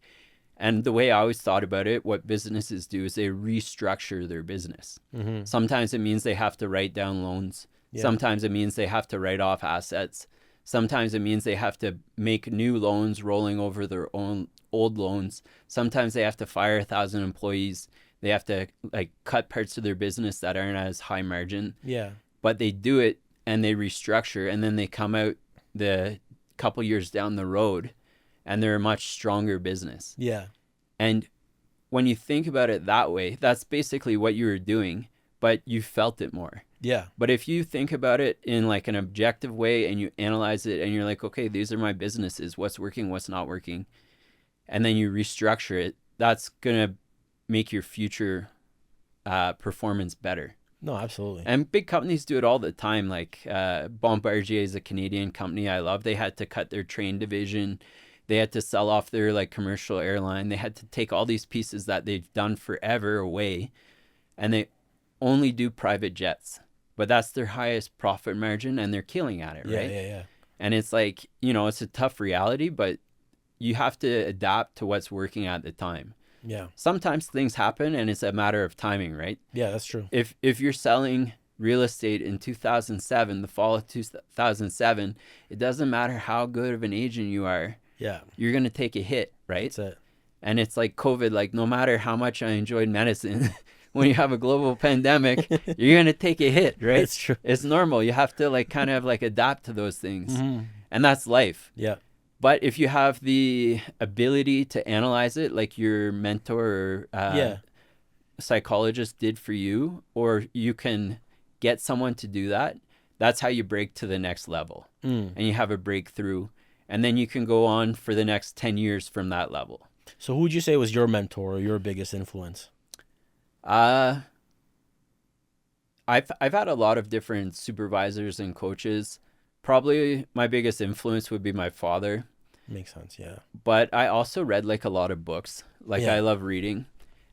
And the way I always thought about it, what businesses do is they restructure their business. Mm-hmm. Sometimes it means they have to write down loans. Yeah. Sometimes it means they have to write off assets. Sometimes it means they have to make new loans rolling over their own old loans. Sometimes they have to fire 1,000 employees. They have to like cut parts of their business that aren't as high margin. Yeah. But they do it and they restructure, and then they come out the couple years down the road and they're a much stronger business. Yeah. And when you think about it that way, that's basically what you were doing, but you felt it more. Yeah. But if you think about it in like an objective way and you analyze it and you're like, okay, these are my businesses, what's working, what's not working, and then you restructure it, that's going to make your future performance better. No, absolutely. And big companies do it all the time. Like Bombardier is a Canadian company I love. They had to cut their train division. They had to sell off their like commercial airline. They had to take all these pieces that they've done forever away, and they only do private jets. But that's their highest profit margin, and they're killing at it, right? Yeah. And it's like, it's a tough reality, but you have to adapt to what's working at the time. Yeah. Sometimes things happen, and it's a matter of timing, right? Yeah, that's true. If you're selling real estate in 2007, the fall of 2007, it doesn't matter how good of an agent you are. Yeah. You're going to take a hit, right? That's it. And it's like COVID, like no matter how much I enjoyed medicine, when you have a global pandemic, you're going to take a hit, right? It's true. It's normal. You have to like kind of like adapt to those things. Mm-hmm. And that's life. Yeah. But if you have the ability to analyze it, like your mentor, psychologist did for you, or you can get someone to do that, that's how you break to the next level. And you have a breakthrough, and then you can go on for the next 10 years from that level. So who would you say was your mentor or your biggest influence? I've had a lot of different supervisors and coaches. Probably my biggest influence would be my father. Makes sense, yeah. But I also read like a lot of books. Like Yeah. I love reading.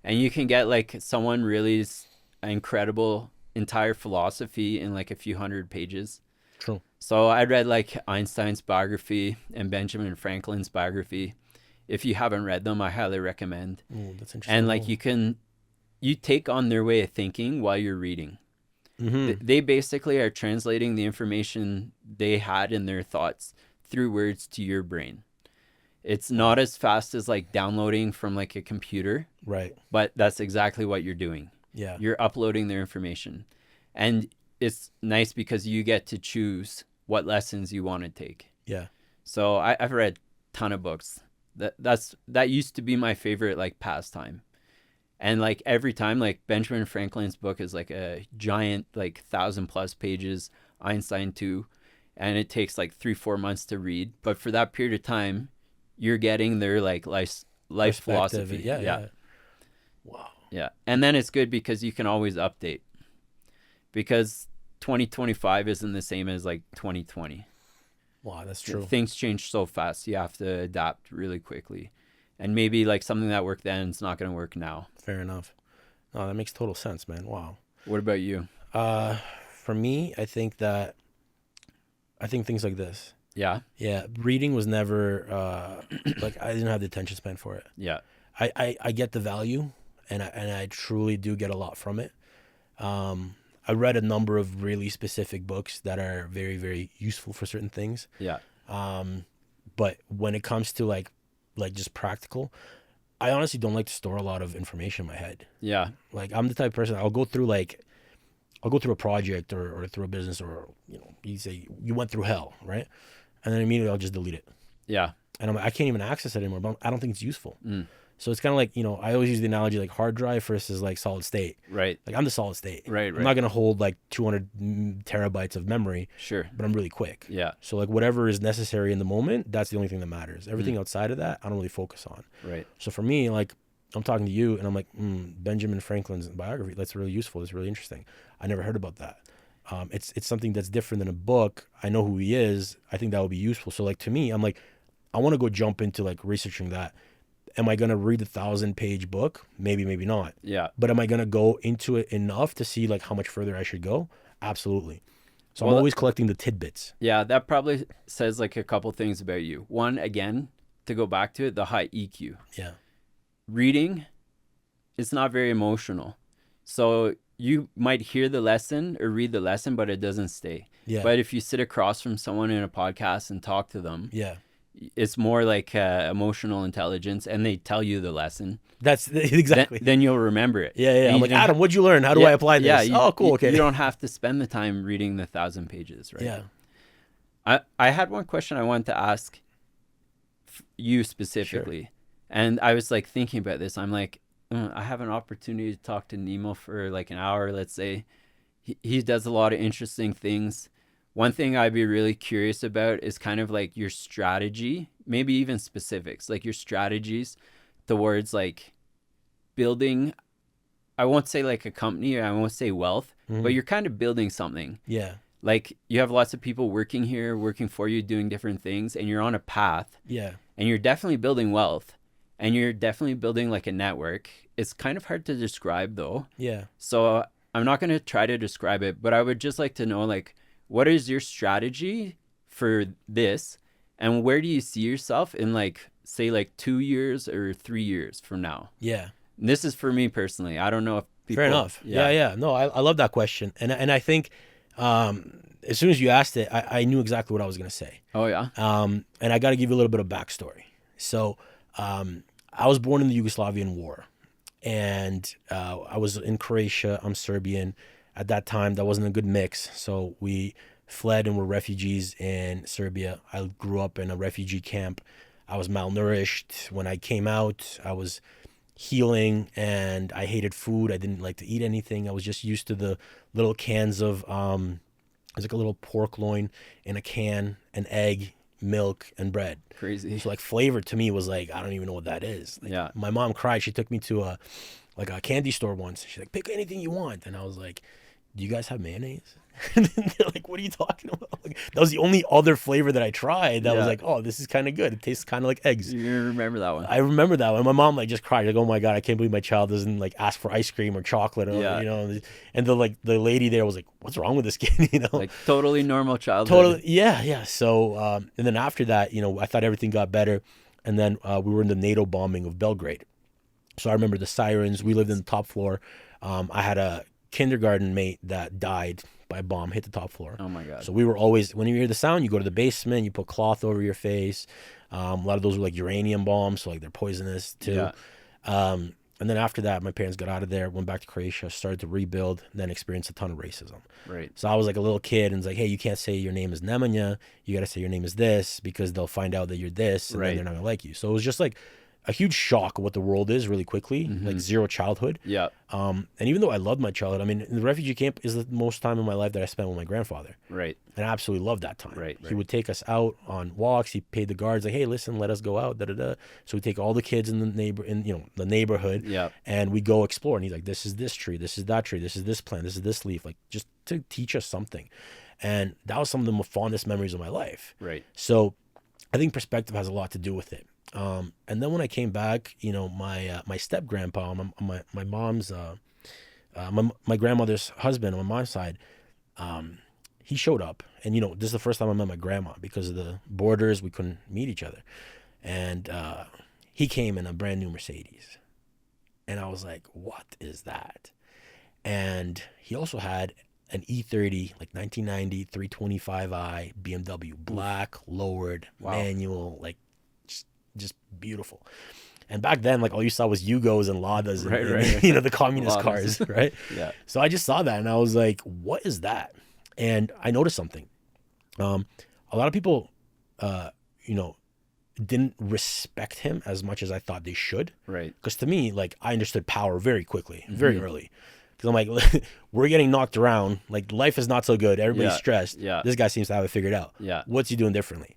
And you can get like someone really incredible entire philosophy in like a few hundred pages. True. So I read like Einstein's biography and Benjamin Franklin's biography. If you haven't read them, I highly recommend. Ooh, that's interesting. And like you take on their way of thinking while you're reading. They basically are translating the information they had in their thoughts through words to your brain. It's not as fast as like downloading from like a computer, Right. but that's exactly what you're doing. Yeah. You're uploading their information. And it's nice because you get to choose what lessons you want to take. Yeah. So I've read a ton of books. That used to be my favorite like pastime. And like every time, like Benjamin Franklin's book is like a giant, like 1,000+ pages, Einstein too, and it takes like 3-4 months to read. But for that period of time, you're getting their like life philosophy. Yeah. Wow. Yeah. And then it's good because you can always update, because 2025 isn't the same as like 2020. Wow, that's true. Things change so fast. You have to adapt really quickly. And maybe like something that worked then is not going to work now. Fair enough. No, that makes total sense, man. Wow. What about you? For me, I think things like this. Yeah. Yeah, reading was never like I didn't have the attention span for it. Yeah. I get the value, and I truly do get a lot from it. I read a number of really specific books that are very, very useful for certain things. Yeah. But when it comes to like just practical, I honestly don't like to store a lot of information in my head. Yeah. Like I'm the type of person, I'll go through a project or through a business, or you say you went through hell, right? And then immediately I'll just delete it. Yeah. And I can't even access it anymore, but I don't think it's useful. So it's kind of like, I always use the analogy like hard drive versus like solid state. Right. Like I'm the solid state. Right. I'm not going to hold like 200 terabytes of memory, Sure. but I'm really quick. Yeah. So like whatever is necessary in the moment, that's the only thing that matters. Everything outside of that, I don't really focus on. Right. So for me, like I'm talking to you and I'm like, Benjamin Franklin's biography, that's really useful. That's really interesting. I never heard about that. It's something that's different than a book. I know who he is. I think that would be useful. So like to me, I'm like, I want to go jump into like researching that. Am I going to read a 1,000-page book? Maybe, maybe not. Yeah. But am I going to go into it enough to see like how much further I should go? Absolutely. So Well, I'm always collecting the tidbits. Yeah. That probably says like a couple things about you. One, again, to go back to it, the high EQ. Yeah. Reading is not very emotional. So you might hear the lesson or read the lesson, but it doesn't stay. Yeah. But if you sit across from someone in a podcast and talk to them, Yeah. it's more like emotional intelligence, and they tell you the lesson. That's exactly. Then you'll remember it. Yeah. And I'm you like, don't- Adam, what'd you learn? How do I apply this? Yeah, Cool. Okay. You don't have to spend the time reading the 1,000 pages, right? Yeah. I had one question I wanted to ask you specifically. And I was like thinking about this. I'm like, I have an opportunity to talk to Nemo for like an hour, let's say. He does a lot of interesting things. One thing I'd be really curious about is kind of like your strategy, maybe even specifics, like your strategies towards like building, I won't say like a company, or I won't say wealth, but you're kind of building something. Yeah. Like you have lots of people working here, working for you, doing different things, and you're on a path, Yeah. and you're definitely building wealth, and you're definitely building like a network. It's kind of hard to describe though. Yeah. So I'm not going to try to describe it, but I would just like to know, like, what is your strategy for this, and where do you see yourself in like, say like 2 years or 3 years from now? Yeah. And this is for me personally. I don't know if people... Fair enough. Yeah. No, I love that question. And I think as soon as you asked it, I knew exactly what I was going to say. Oh, yeah? And I got to give you a little bit of backstory. So I was born in the Yugoslavian war, and I was in Croatia. I'm Serbian. At that time, that wasn't a good mix. So we fled and were refugees in Serbia. I grew up in a refugee camp. I was malnourished. When I came out, I was healing, and I hated food. I didn't like to eat anything. I was just used to the little cans of it's like a little pork loin in a can, an egg, milk, and bread. Crazy. So like flavor to me was like, I don't even know what that is. Like, Yeah. my mom cried. She took me to a candy store once. She's like, pick anything you want. And I was like, do you guys have mayonnaise? And they're like, what are you talking about? Like, that was the only other flavor that I tried that was Yeah. like, oh, this is kind of good. It tastes kind of like eggs. You remember that one? I remember that one. My mom like just cried, like, oh my God, I can't believe my child doesn't like ask for ice cream or chocolate, or, Yeah. you know. And the lady there was like, what's wrong with this kid? You know, Like totally normal childhood. totally. Yeah. So, and then after that, you know, I thought everything got better. And then we were in the NATO bombing of Belgrade. So I remember the sirens. We lived in the top floor. I had a kindergarten mate that died by a bomb, hit the top floor. Oh my God. So we were always, when you hear the sound, you go to the basement, you put cloth over your face. A lot of those were like uranium bombs, so like they're poisonous too. Yeah. And then after that, my parents got out of there, went back to Croatia, started to rebuild, then experienced a ton of racism. Right. So I was like a little kid, and it's like, hey, you can't say your name is Nemanja. You got to say your name is this, because they'll find out that you're this, and Right. then they're not going to like you. So it was just like a huge shock of what the world is really quickly, like zero childhood. Yeah. And even though I loved my childhood, I mean, the refugee camp is the most time in my life that I spent with my grandfather. Right. And I absolutely loved that time. Right, He right. would take us out on walks. He paid the guards like, hey, listen, let us go out. Da da da. So we take all the kids in the neighborhood. Yeah. And we go explore. And he's like, this is this tree, this is that tree, this is this plant, this is this leaf, like just to teach us something. And that was some of the fondest memories of my life. Right. So I think perspective has a lot to do with it. And then when I came back, you know, my step grandpa, my mom's my grandmother's husband on my mom's side, he showed up, and you know, this is the first time I met my grandma because of the borders. We couldn't meet each other, and he came in a brand new Mercedes, and I was like, what is that? And he also had an E30, like 1990 325i BMW, black, lowered, manual, like just beautiful. And back then, like all you saw was Yugos and Ladas, and, Right. you know, the communist Ladas. cars, right? Yeah. So I just saw that, and I was like, what is that? And I noticed something. A lot of people, you know, didn't respect him as much as I thought they should. Right. Because to me, like, I understood power very quickly, very early. Because I'm like, we're getting knocked around. Like, life is not so good. Everybody's Yeah, stressed. yeah. This guy seems to have it figured out. Yeah. What's he doing differently?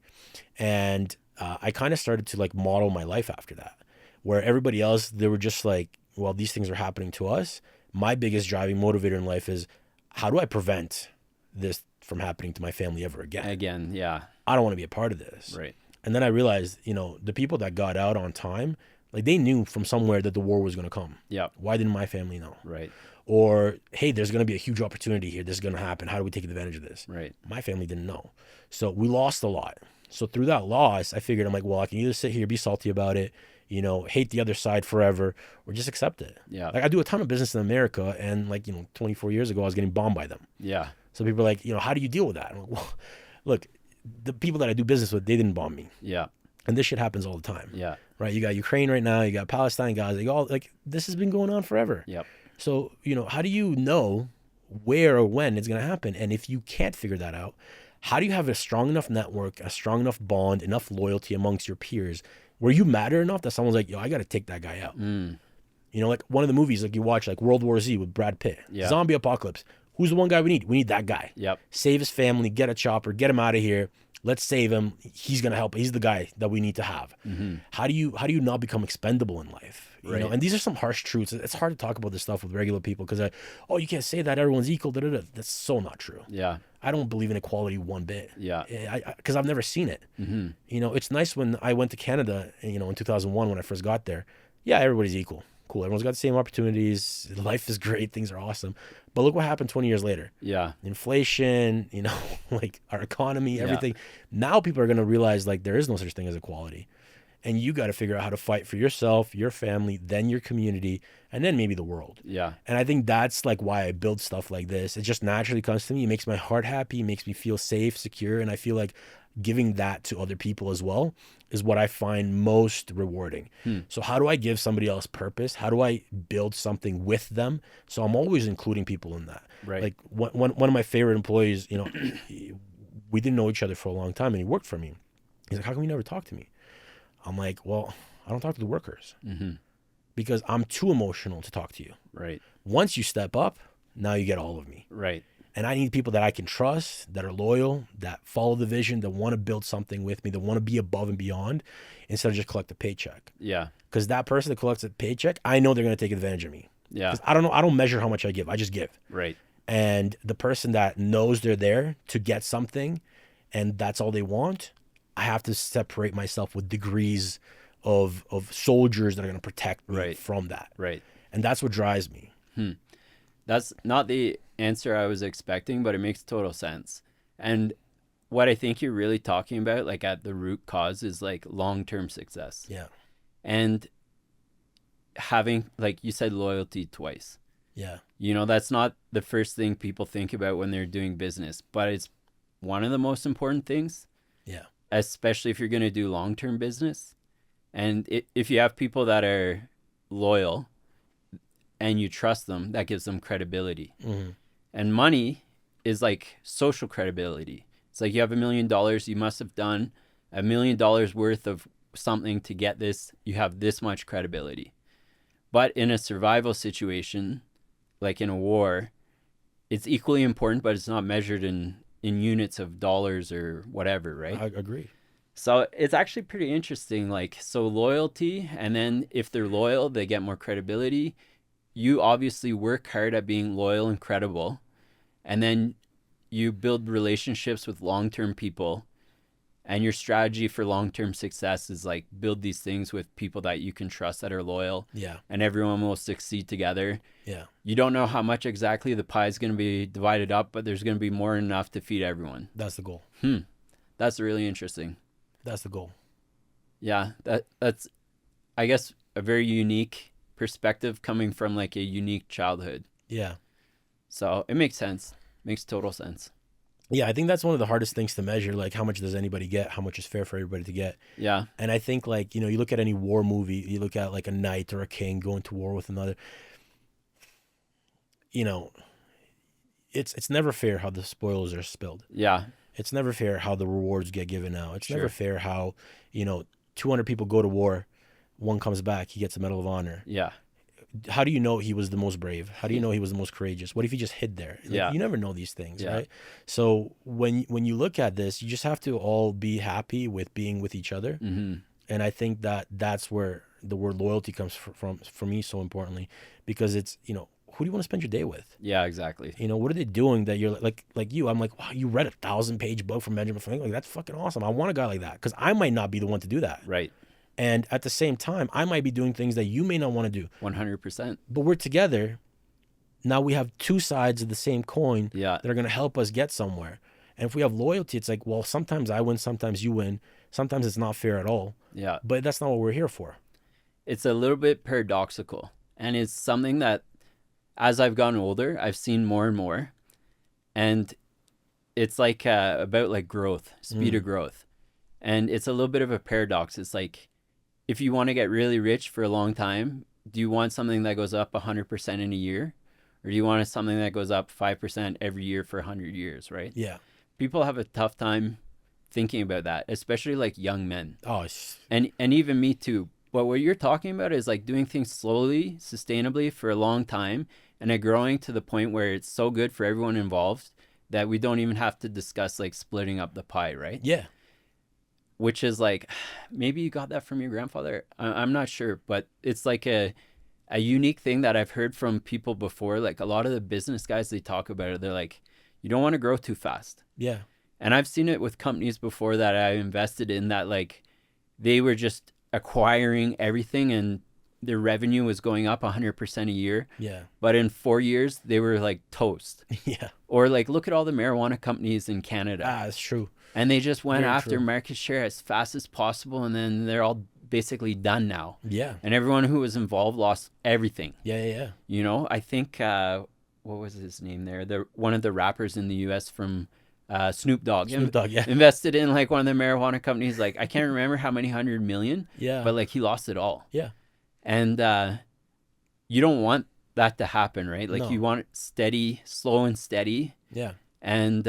And I kind of started to like model my life after that, where everybody else, they were just like, well, these things are happening to us. My biggest driving motivator in life is, how do I prevent this from happening to my family ever again? Again. Yeah. I don't want to be a part of this. Right. And then I realized, you know, the people that got out on time, like they knew from somewhere that the war was going to come. Yeah. Why didn't my family know? Right. Or, hey, there's going to be a huge opportunity here. This is going to happen. How do we take advantage of this? Right. My family didn't know. So we lost a lot. So through that loss, I figured, I'm like, well, I can either sit here, be salty about it, you know, hate the other side forever, or just accept it. Yeah. Like I do a ton of business in America, and like, you know, 24 years ago, I was getting bombed by them. Yeah. So people are like, you know, how do you deal with that? I'm like, well, look, the people that I do business with, they didn't bomb me. Yeah. And this shit happens all the time. Yeah. Right? You got Ukraine right now, you got Palestine, Gaza, you all, like, this has been going on forever. Yep. So, you know, how do you know where or when it's going to happen? And if you can't figure that out, how do you have a strong enough network, a strong enough bond, enough loyalty amongst your peers where you matter enough that someone's like, yo, I got to take that guy out? You know, like one of the movies, like you watch, like World War Z with Brad Pitt, Yeah. zombie apocalypse. Who's the one guy we need? We need that guy. Yep. Save his family, get a chopper, get him out of here. Let's save him. He's gonna help. He's the guy that we need to have. How do you not become expendable in life? You know, Right. and these are some harsh truths. It's hard to talk about this stuff with regular people because, oh, you can't say that everyone's equal. Da, da, da. That's so not true. Yeah. I don't believe in equality one bit. Yeah. Because I've never seen it. You know, it's nice when I went to Canada, you know, in 2001 when I first got there. Yeah, everybody's equal. Cool. Everyone's got the same opportunities. Life is great. Things are awesome. But look what happened 20 years later. Yeah. Inflation, you know, like our economy, everything. Now people are going to realize like there is no such thing as equality. And you got to figure out how to fight for yourself, your family, then your community, and then maybe the world. Yeah. And I think that's like why I build stuff like this. It just naturally comes to me. It makes my heart happy, makes me feel safe, secure. And I feel like giving that to other people as well is what I find most rewarding. So how do I give somebody else purpose? How do I build something with them? So I'm always including people in that. Right. Like one of my favorite employees, you know, we didn't know each other for a long time and he worked for me. He's like, how come you never talk to me? I'm like, well, I don't talk to the workers. because I'm too emotional to talk to you. Right. Once you step up, now you get all of me. Right. And I need people that I can trust, that are loyal, that follow the vision, that want to build something with me, that want to be above and beyond instead of just collect a paycheck. Yeah. Because that person that collects a paycheck, I know they're going to take advantage of me. Yeah. 'Cause I don't measure how much I give. I just give. Right. And the person that knows they're there to get something and that's all they want, I have to separate myself with degrees of soldiers that are going to protect me Right. from that. Right. And that's what drives me. That's not the answer I was expecting, but it makes total sense. And what I think you're really talking about, like at the root cause, is like long-term success. Yeah. And having, like you said, loyalty twice. Yeah. You know, that's not the first thing people think about when they're doing business, but it's one of the most important things. Yeah. Especially if you're going to do long-term business. And if you have people that are loyal and you trust them, that gives them credibility. Mm-hmm. And money is like social credibility. It's like you have $1 million, you must have done $1 million worth of something to get this. You have this much credibility. But in a survival situation, like in a war, it's equally important, but it's not measured in units of dollars or whatever, right? I agree. So it's actually pretty interesting. Like, so loyalty, and then if they're loyal, they get more credibility. You obviously work hard at being loyal and credible, and then you build relationships with long-term people, and your strategy for long-term success is like build these things with people that you can trust that are loyal. Yeah. And everyone will succeed together. Yeah. You don't know how much exactly the pie is going to be divided up, but there's going to be more than enough to feed everyone. That's the goal. That's really interesting. That's the goal. Yeah, that's, I guess, a very unique perspective coming from like a unique childhood. Yeah. So it makes sense. Makes total sense. Yeah, I think that's one of the hardest things to measure. Like, how much does anybody get? How much is fair for everybody to get? Yeah. And I think, like, you know, you look at any war movie, you look at like a knight or a king going to war with another. You know, it's never fair how the spoils are spilled. Yeah. It's never fair how the rewards get given out. It's Sure. never fair how, you know, 200 people go to war, one comes back, he gets a Medal of Honor. Yeah. How do you know he was the most brave? How do you know he was the most courageous? What if he just hid there? Like, Yeah. You never know these things, Yeah. right? So when you look at this, you just have to all be happy with being with each other. Mm-hmm. And I think that's where the word loyalty comes from for me so importantly, because it's, you know, who do you want to spend your day with? Yeah, exactly. You know, what are they doing that you're like you? I'm like, wow, you read a 1,000-page book from Benjamin Franklin. Like, that's fucking awesome. I want a guy like that because I might not be the one to do that. Right. And at the same time, I might be doing things that you may not want to do. 100%. But we're together. Now we have two sides of the same coin Yeah. that are going to help us get somewhere. And if we have loyalty, it's like, well, sometimes I win, sometimes you win. Sometimes it's not fair at all. Yeah. But that's not what we're here for. It's a little bit paradoxical. And it's something that as I've gotten older, I've seen more and more. And it's like about like growth, speed of growth. And it's a little bit of a paradox. It's like, if you want to get really rich for a long time, do you want something that goes up 100% in a year? Or do you want something that goes up 5% every year for 100 years, right? Yeah. People have a tough time thinking about that, especially like young men. Oh, it's, And even me too. But what you're talking about is like doing things slowly, sustainably for a long time, and it growing to the point where it's so good for everyone involved that we don't even have to discuss like splitting up the pie, right? yeah. Which is like, maybe you got that from your grandfather. I'm not sure, but it's like a unique thing that I've heard from people before. Like a lot of the business guys, they talk about it. They're like, you don't want to grow too fast. Yeah. And I've seen it with companies before that I invested in that like they were just acquiring everything and their revenue was going up 100% a year. Yeah. But in 4 years, they were like toast. Yeah. Or like, look at all the marijuana companies in Canada. Ah, it's true. And they just went Very after true. market share as fast as possible. And then they're all basically done now. Yeah. And everyone who was involved lost everything. Yeah. Yeah. Yeah. You know, I think, what was his name there? One of the rappers in the US from Snoop Dogg. Snoop Dogg, yeah. Invested in like one of the marijuana companies. Like, I can't remember how many 100 million. Yeah. But like he lost it all. Yeah. And you don't want that to happen, right? Like No. you want it steady, slow and steady. Yeah. And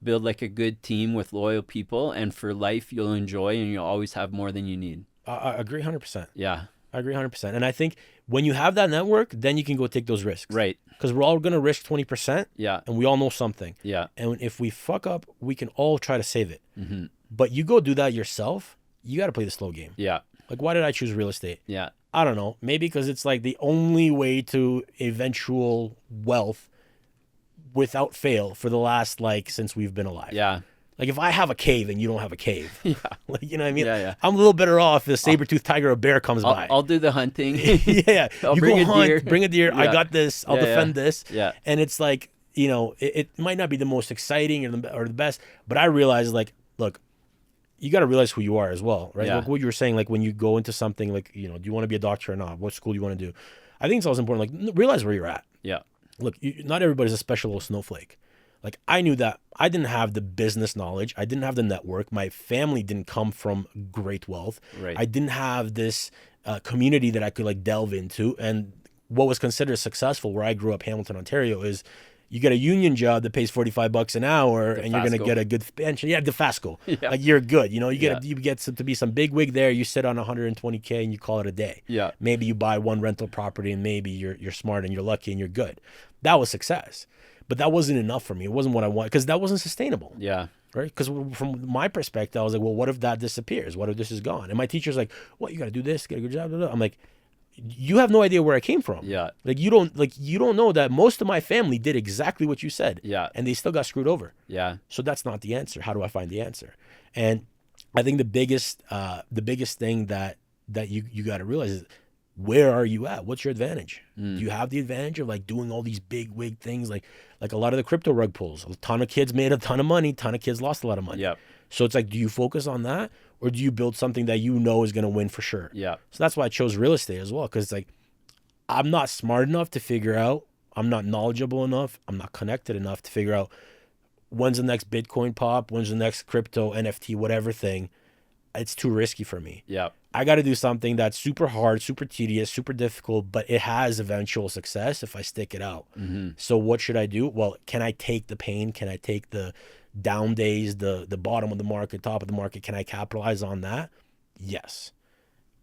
build like a good team with loyal people, and for life you'll enjoy and you'll always have more than you need. I agree 100%. Yeah. I agree 100%. And I think when you have that network, then you can go take those risks. Right. Because we're all going to risk 20%. Yeah. And we all know something. Yeah. And if we fuck up, we can all try to save it. Mm-hmm. But you go do that yourself, you got to play the slow game. Yeah. Like, why did I choose real estate? Yeah. I don't know. Maybe because it's like the only way to eventual wealth without fail for the last, like, since we've been alive. Yeah. Like, if I have a cave and you don't have a cave, Yeah. like, you know what I mean? Yeah, yeah. I'm a little better off if a saber-toothed tiger or bear comes by. I'll do the hunting. Yeah. I'll You bring go a hunt, deer. bring a deer. I Yeah. got this. I'll Yeah, defend this. Yeah. And it's like, you know, it might not be the most exciting or the best, but I realize, like, look, you got to realize who you are as well, right? Yeah. Like what you were saying, like when you go into something, like, you know, do you want to be a doctor or not? What school do you want to do? I think it's also important, like, realize where you're at. Yeah. Look, not everybody's a special little snowflake. Like, I knew that I didn't have the business knowledge. I didn't have the network. My family didn't come from great wealth. Right. I didn't have this community that I could, like, delve into. And what was considered successful where I grew up, Hamilton, Ontario, is you get a union job that pays $45 an hour and you're going to DeFasco. get a good pension. Yeah, DeFasco. Yeah. Like, you're good. You know, you get Yeah. you get to be some big wig there. You sit on 120K and you call it a day. Yeah. Maybe you buy one rental property and maybe you're smart and you're lucky and you're good. That was success. But that wasn't enough for me. It wasn't what I wanted because that wasn't sustainable. Yeah. Right? Because from my perspective, I was like, well, what if that disappears? What if this is gone? And my teacher's like, well, you got to do this, get a good job. Blah, blah. I'm like, you have no idea where I came from. Yeah. Like, you don't know that most of my family did exactly what you said. Yeah. And they still got screwed over. Yeah. So that's not the answer. How do I find the answer? And I think the biggest thing that you got to realize is, where are you at? What's your advantage? Do you have the advantage of, like, doing all these big wig things, like a lot of the crypto rug pulls? A ton of kids made a ton of money. Ton of kids lost a lot of money. Yep. So it's like, do you focus on that, or do you build something that you know is going to win for sure? Yeah. So that's why I chose real estate as well, because it's like, I'm not smart enough to figure out. I'm not knowledgeable enough. I'm not connected enough to figure out when's the next Bitcoin pop, when's the next crypto, NFT, whatever thing. It's too risky for me. Yeah. I got to do something that's super hard, super tedious, super difficult, but it has eventual success if I stick it out. Mm-hmm. So what should I do? Well, can I take the pain? Can I take the down days, the bottom of the market, top of the market? Can I capitalize on that? Yes.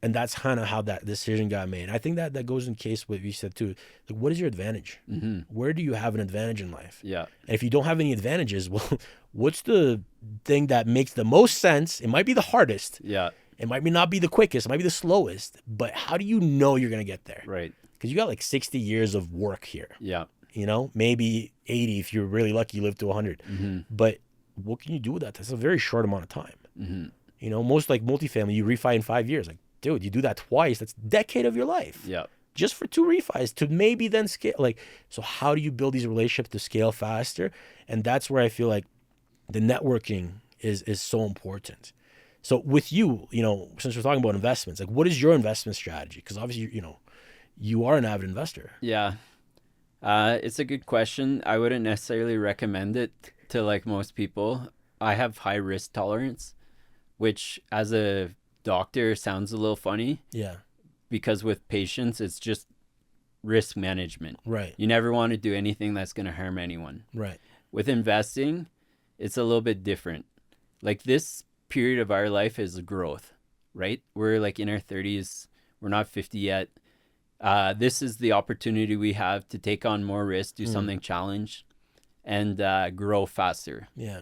And that's kind of how that decision got made. I think that goes in case what you said too. Like, what is your advantage? Mm-hmm. Where do you have an advantage in life? Yeah. And if you don't have any advantages, well, what's the thing that makes the most sense? It might be the hardest. Yeah. It might not be the quickest. It might be the slowest. But how do you know you're going to get there? Right. Because you got like 60 years of work here. Yeah. You know, maybe 80 if you're really lucky, you live to 100. Mm-hmm. But what can you do with that? That's a very short amount of time. Mm-hmm. You know, most like multifamily, you refi in 5 years. Like, dude, you do that twice. That's a decade of your life. Yeah. Just for 2 refis to maybe then scale. Like, so how do you build these relationships to scale faster? And that's where I feel like the networking is so important. So with you, you know, since we're talking about investments, like, what is your investment strategy? Because obviously, you know, you are an avid investor. Yeah. It's a good question. I wouldn't necessarily recommend it to, like, most people. I have high risk tolerance, which as a doctor sounds a little funny. Yeah. Because with patients, it's just risk management. Right. You never want to do anything that's going to harm anyone. Right. With investing, it's a little bit different. Like, this period of our life is growth, right? We're like in our 30s. We're not 50 yet. This is the opportunity we have to take on more risk, do something challenged, and grow faster. Yeah.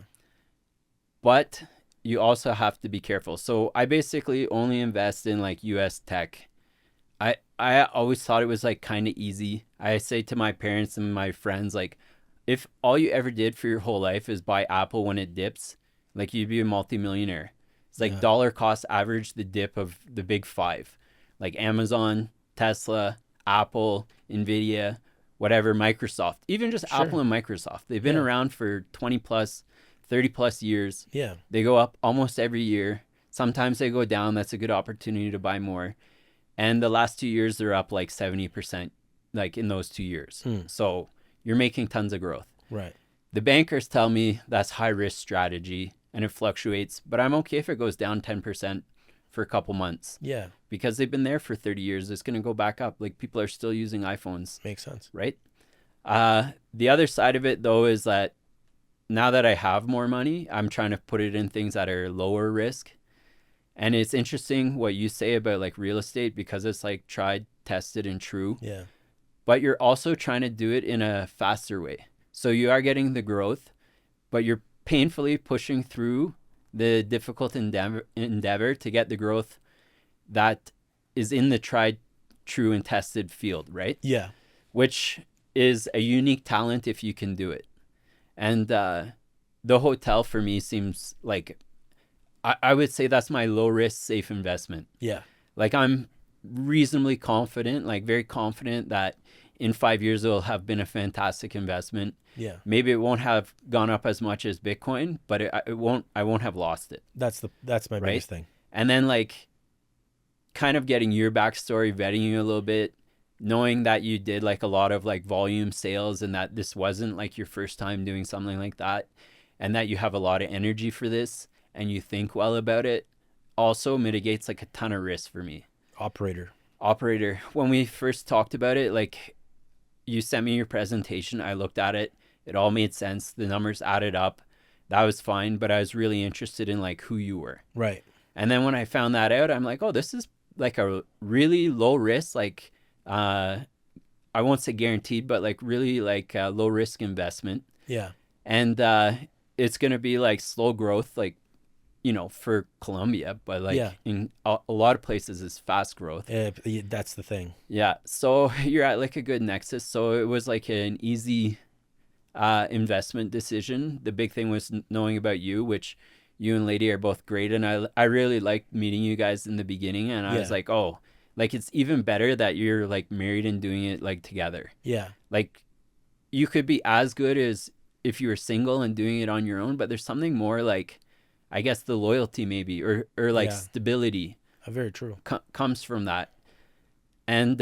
But you also have to be careful. So I basically only invest in, like, US tech. I always thought it was, like, kind of easy. I say to my parents and my friends, like, if all you ever did for your whole life is buy Apple when it dips, like, you'd be a multimillionaire. It's like dollar cost average the dip of the big five, like Amazon, Tesla, Apple, Nvidia, whatever, Microsoft, even just Apple and Microsoft. They've been around for 20 plus, 30 plus years. Yeah. They go up almost every year. Sometimes they go down. That's a good opportunity to buy more. And the last 2 years, they're up like 70%, like, in those 2 years. So you're making tons of growth. Right. The bankers tell me that's high risk strategy and it fluctuates, but I'm okay if it goes down 10% for a couple months. Yeah. Because they've been there for 30 years. It's going to go back up. Like, people are still using iPhones. Makes sense. Right? The other side of it, though, is that now that I have more money, I'm trying to put it in things that are lower risk. And it's interesting what you say about like real estate, because it's like tried, tested, and true. Yeah. But you're also trying to do it in a faster way. So you are getting the growth, but you're painfully pushing through the difficult endeavor to get the growth that is in the tried, true, and tested field, right? Yeah. Which is a unique talent if you can do it. And the hotel for me seems like, I would say that's my low risk, safe investment. Yeah. Like I'm reasonably confident, like very confident that in 5 years it'll have been a fantastic investment. Yeah. Maybe it won't have gone up as much as Bitcoin, but I won't have lost it. That's my Right? biggest thing. And then like kind of getting your backstory, vetting you a little bit, knowing that you did like a lot of like volume sales and that this wasn't like your first time doing something like that, and that you have a lot of energy for this and you think well about it, also mitigates like a ton of risk for me. Operator. When we first talked about it, like you sent me your presentation, I looked at it, it all made sense, the numbers added up, that was fine, but I was really interested in like who you were. Right. And then when I found that out, I'm like, oh, this is like a really low risk, like I won't say guaranteed, but like really like a low risk investment. Yeah. And it's gonna be like slow growth, like, you know, for Colombia, but like in a lot of places it's fast growth. That's the thing. Yeah. So you're at like a good nexus. So it was like an easy investment decision. The big thing was knowing about you, which you and Lady are both great. And I really liked meeting you guys in the beginning. And I was like, oh, like it's even better that you're like married and doing it like together. Yeah. Like you could be as good as if you were single and doing it on your own, but there's something more like, I guess the loyalty maybe, or like stability. Very true. Comes from that. And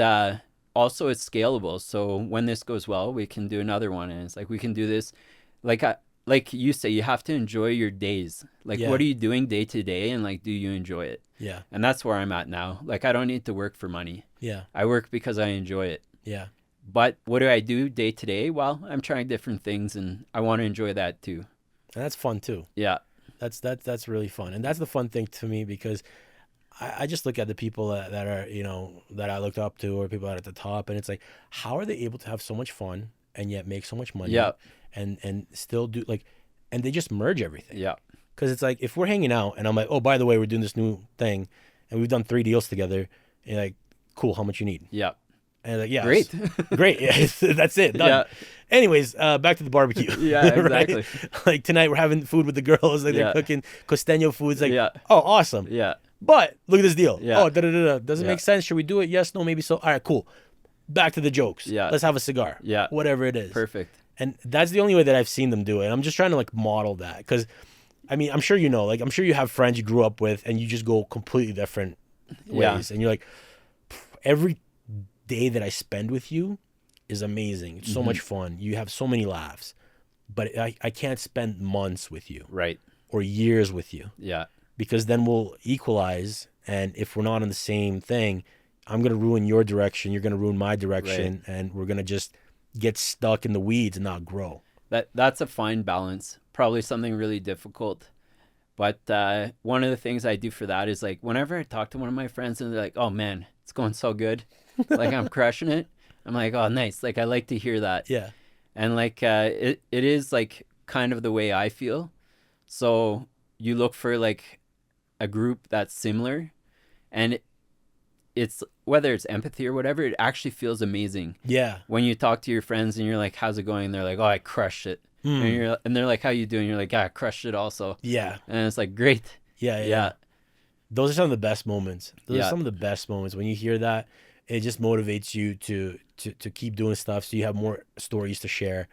also it's scalable. So when this goes well, we can do another one. And it's like, we can do this. Like you say, you have to enjoy your days. Like, what are you doing day to day? And like, do you enjoy it? Yeah. And that's where I'm at now. Like, I don't need to work for money. Yeah. I work because I enjoy it. Yeah. But what do I do day to day? Well, I'm trying different things and I want to enjoy that too. And that's fun too. Yeah. That's really fun. And that's the fun thing to me, because I just look at the people that are, you know, that I looked up to, or people that are at the top, and it's like, how are they able to have so much fun and yet make so much money? Yeah. And still do like, and they just merge everything. Yeah. Because it's like, if we're hanging out and I'm like, oh, by the way, we're doing this new thing and we've done 3 deals together, and you're like, cool, how much you need? Yeah. And like, yeah, Great. Great. Yeah, that's it. Done. Yeah. Anyways, back to the barbecue. Yeah, exactly. Right? Like tonight we're having food with the girls. Like they're cooking costeño foods. Like, oh, awesome. Yeah. But look at this deal. Yeah. Oh, does it make sense? Should we do it? Yes, no, maybe so. All right, cool. Back to the jokes. Yeah. Let's have a cigar. Yeah. Whatever it is. Perfect. And that's the only way that I've seen them do it. And I'm just trying to like model that, because I mean, I'm sure you know, like I'm sure you have friends you grew up with and you just go completely different ways. And you're like, every day that I spend with you is amazing. It's so much fun. You have so many laughs, but I can't spend months with you. Right. Or years with you. Yeah. Because then we'll equalize. And if we're not on the same thing, I'm going to ruin your direction. You're going to ruin my direction. Right. And we're going to just get stuck in the weeds and not grow. That's a fine balance. Probably something really difficult. But one of the things I do for that is like, whenever I talk to one of my friends and they're like, oh man, it's going so good. Like I'm crushing it. I'm like, oh, nice. Like I like to hear that. Yeah. And like it is like kind of the way I feel. So you look for like a group that's similar, and it's whether it's empathy or whatever, it actually feels amazing. Yeah. When you talk to your friends and you're like, how's it going? And they're like, oh, I crushed it. And they're like, how you doing? You're like, yeah, I crushed it also. Yeah. And it's like, great. Yeah. Those are some of the best moments. Those are some of the best moments. When you hear that, it just motivates you to keep doing stuff, so you have more stories to share.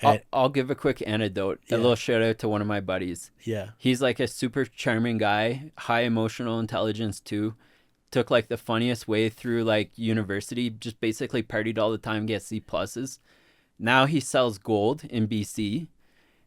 And I'll give a quick anecdote, a little shout out to one of my buddies. Yeah. He's like a super charming guy, high emotional intelligence too. Took like the funniest way through like university, just basically partied all the time, get C pluses. Now he sells gold in BC,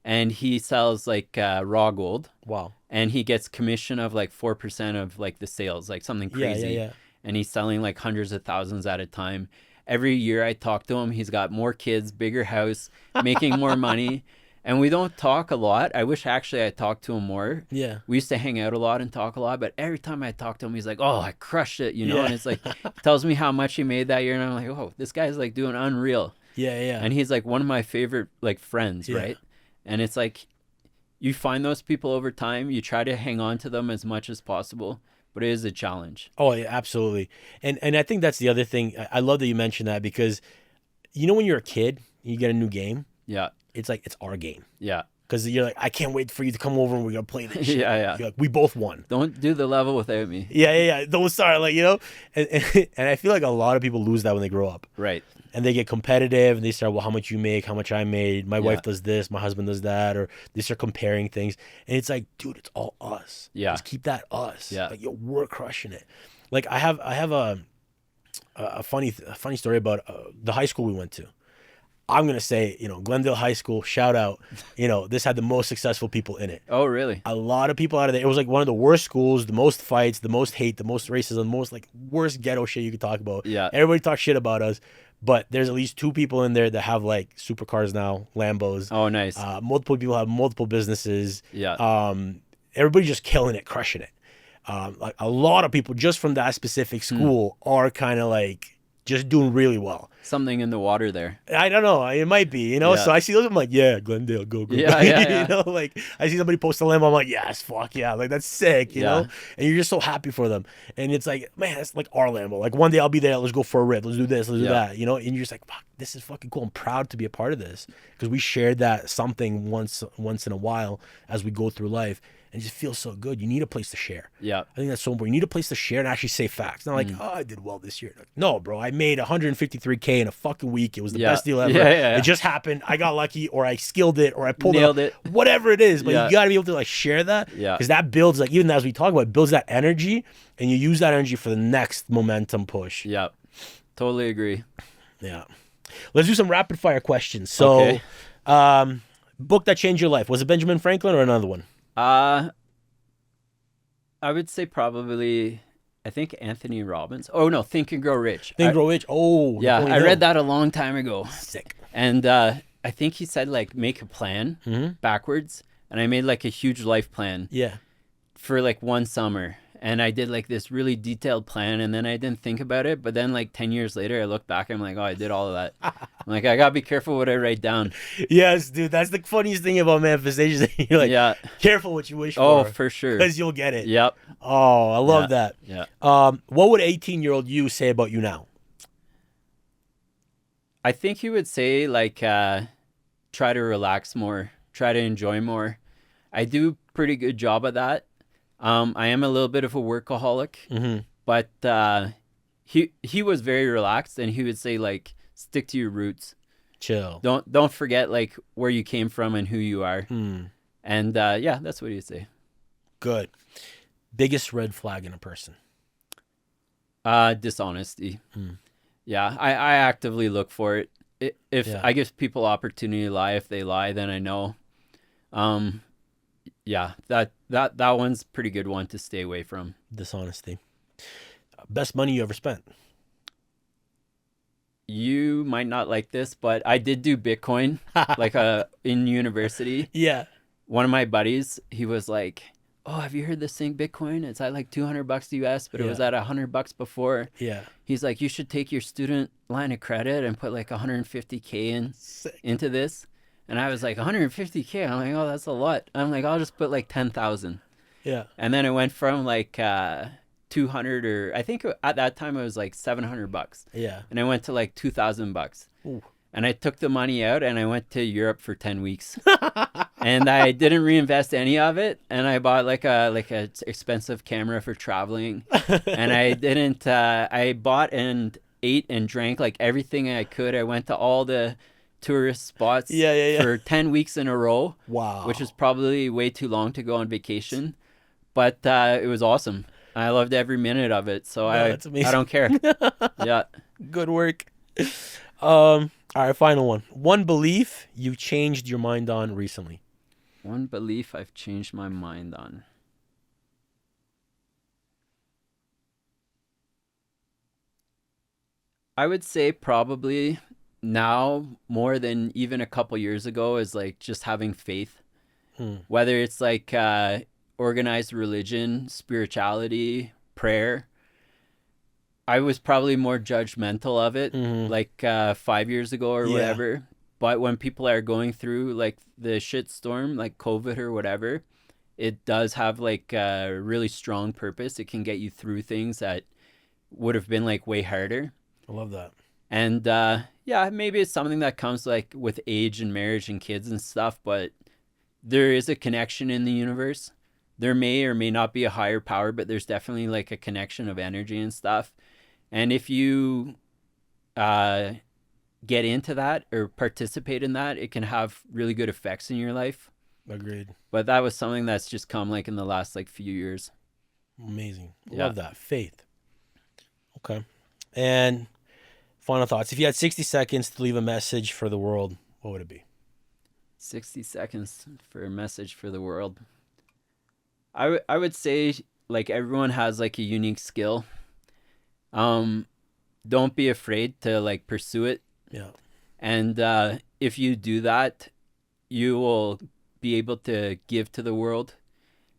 and he sells like raw gold. Wow. And he gets commission of like 4% of like the sales, like something crazy. Yeah. And he's selling like hundreds of thousands at a time. Every year I talk to him, he's got more kids, bigger house, making more money. And we don't talk a lot. I wish actually I talked to him more. Yeah. We used to hang out a lot and talk a lot, but every time I talk to him, he's like, "Oh, I crushed it," you know. Yeah. And it's like, he tells me how much he made that year, and I'm like, "Oh, this guy's like doing unreal." Yeah, yeah. And he's like one of my favorite like friends, Yeah. right? And it's like, you find those people over time. You try to hang on to them as much as possible, but it is a challenge. Oh, yeah, absolutely. And I think that's the other thing. I love that you mentioned that because, you know, when you're a kid, you get a new game. Yeah, It's like it's our game yeah, because you're like, I can't wait for you to come over and we're gonna play this shit. yeah, yeah. You're like, we both won. Don't do the level without me. Yeah. Don't start like, you know, and I feel like a lot of people lose that when they grow up Right. and they get competitive and they start, well, how much you make, how much I made, my wife does this, my husband does that, or they start comparing things, and it's like, dude, it's all us. Yeah. Just keep that us. Yeah. Like, yo, we're crushing it. Like I have a funny story about the high school we went to. I'm going to say, you know, Glendale High School, shout out, you know, this had the most successful people in it. Oh, really? A lot of people out of there. It was like one of the worst schools, the most fights, the most hate, the most racism, the most like worst ghetto shit you could talk about. Yeah. Everybody talks shit about us, but there's at least 2 people in there that have like supercars now, Lambos. Oh, nice. Multiple people have multiple businesses. Yeah. Everybody just killing it, crushing it. Like a lot of people just from that specific school are kind of like just doing really well. Something in the water there. I don't know. It might be, you know. Yeah. So I see those. I'm like, yeah, Glendale, go. Yeah, yeah. You know, like I see somebody post a Lambo. I'm like, yes, fuck yeah, like that's sick, you Yeah. know. And you're just so happy for them. And it's like, man, it's like our Lambo. Like one day I'll be there. Let's go for a rip. Let's do this. Let's do Yeah. that. You know. And you're just like, fuck, this is fucking cool. I'm proud to be a part of this because we shared that something once in a while as we go through life. And it just feels so good. You need a place to share. Yeah. I think that's so important. You need a place to share and actually say facts. Not like, oh, I did well this year. Like, no, bro, I made 153K in a fucking week. It was the Yeah. best deal ever. Yeah. It just happened. I got lucky, or I skilled it, or I pulled Nailed it, it. whatever it is. But Yeah. you got to be able to like share that, Yeah. because that builds, like, even as we talk about, it builds that energy, and you use that energy for the next momentum push. Yeah. Totally agree. Yeah. Let's do some rapid fire questions. So, Okay. Book that changed your life. Was it Benjamin Franklin or another one? I would say probably, I think Anthony Robbins. Oh no, Think and Grow Rich. Think, Grow Rich. Oh, Yeah, Napoleon I Hill. read that a long time ago. Sick. And I think he said like make a plan backwards, and I made like a huge life plan Yeah. for like one summer, and I did like this really detailed plan, and then I didn't think about it, but then like 10 years later I look back, I'm like, oh, I did all of that. I'm like, I gotta be careful what I write down. Yes, dude. That's the funniest thing about manifestation. You're like, Yeah. careful what you wish Oh, for. for sure. Because you'll get it. Yep. Oh, I love Yeah. that. Yeah. What would 18-year-old you say about you now? I think he would say like try to relax more, try to enjoy more. I do pretty good job at that. I am a little bit of a workaholic, but he was very relaxed, and he would say like stick to your roots. Chill. Don't forget like where you came from and who you are. And yeah, that's what he'd say. Good. Biggest red flag in a person? Dishonesty. Yeah, I actively look for it. If Yeah. I give people opportunity to lie, if they lie, then I know. Yeah, that one's a pretty good one to stay away from. Dishonesty. Best money you ever spent? You might not like this, but I did do Bitcoin like in university. Yeah. One of my buddies, he was like, "Oh, have you heard this thing Bitcoin? It's at like $200 US, but it was at $100 before." Yeah. He's like, "You should take your student line of credit and put like 150K into this." And I was like, 150K? I'm like, "Oh, that's a lot." I'm like, "I'll just put like 10,000." Yeah. And then it went from like 200, or I think at that time it was like $700. Yeah. And I went to like $2,000. Ooh. And I took the money out and I went to Europe for 10 weeks. And I didn't reinvest any of it. And I bought like a expensive camera for traveling. And I bought and ate and drank like everything I could. I went to all the tourist spots for 10 weeks in a row. Wow. Which is probably way too long to go on vacation. But it was awesome. I loved every minute of it. So that's amazing. I don't care. Yeah. Good work. All right, final one. One belief you changed your mind on recently? One belief I've changed my mind on. I would say probably now more than even a couple years ago is like just having faith. Whether it's like organized religion, spirituality, prayer. I was probably more judgmental of it like 5 years ago or whatever. But when people are going through like the shit storm, like COVID or whatever, it does have like a really strong purpose. It can get you through things that would have been like way harder. I love that. And yeah, maybe it's something that comes like with age and marriage and kids and stuff, but there is a connection in the universe. There may or may not be a higher power, but there's definitely like a connection of energy and stuff. And if you get into that or participate in that, it can have really good effects in your life. Agreed. But that was something that's just come like in the last like few years. Amazing. Yeah. Love that. Faith. Okay. And final thoughts. If you had 60 seconds to leave a message for the world, what would it be? 60 seconds for a message for the world. I would say like everyone has like a unique skill. Don't be afraid to like pursue it. Yeah. And if you do that, you will be able to give to the world.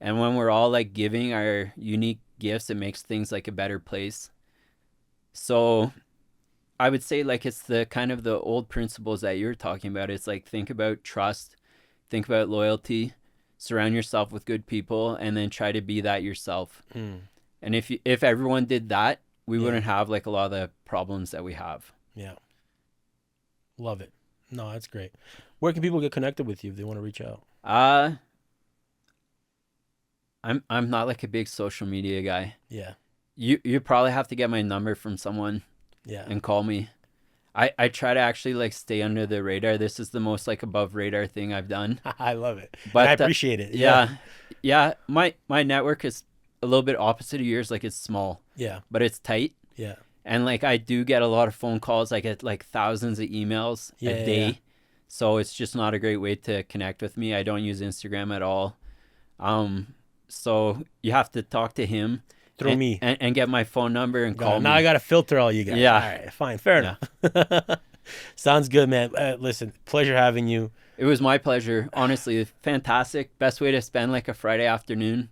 And when we're all like giving our unique gifts, it makes things like a better place. So I would say like it's the kind of the old principles that you're talking about. It's like think about trust, think about loyalty, surround yourself with good people, and then try to be that yourself. And if everyone did that, we wouldn't have like a lot of the problems that we have. Yeah. Love it. No, that's great. Where can people get connected with you if they want to reach out? I'm not like a big social media guy. Yeah. You probably have to get my number from someone. Yeah. And call me. I try to actually like stay under the radar. This is the most like above radar thing I've done. I love it. But And I appreciate it. Yeah. My network is a little bit opposite of yours. Like it's small. Yeah. But it's tight. Yeah. And like I do get a lot of phone calls. I get like thousands of emails a day. Yeah. So it's just not a great way to connect with me. I don't use Instagram at all. So you have to talk to him. Through me. And get my phone number and call me. Now I got to filter all you guys. Yeah. All right. Fine. Fair enough. Sounds good, man. Listen, pleasure having you. It was my pleasure. Honestly, fantastic. Best way to spend like a Friday afternoon.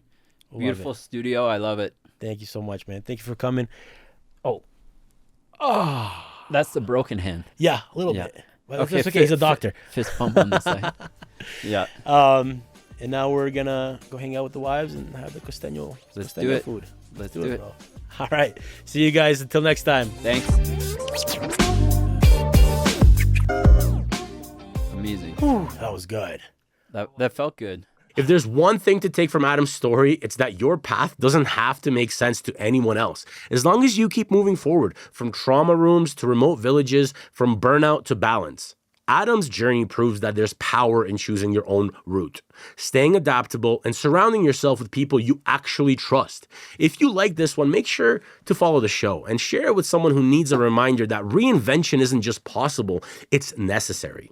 Beautiful studio. I love it. Thank you so much, man. Thank you for coming. That's the broken hand. Yeah, a little bit. But Okay, okay. He's a doctor. Fist pump on this side. Yeah. And now we're gonna go hang out with the wives and have the costeño, Let's costeño do it. food. Let's do it. bro. All right. See you guys. Until next time. Thanks. Amazing. That was good. That felt good. If there's one thing to take from Adam's story, it's that your path doesn't have to make sense to anyone else. As long as you keep moving forward, from trauma rooms to remote villages, from burnout to balance. Adam's journey proves that there's power in choosing your own route, staying adaptable, and surrounding yourself with people you actually trust. If you like this one, make sure to follow the show and share it with someone who needs a reminder that reinvention isn't just possible, it's necessary.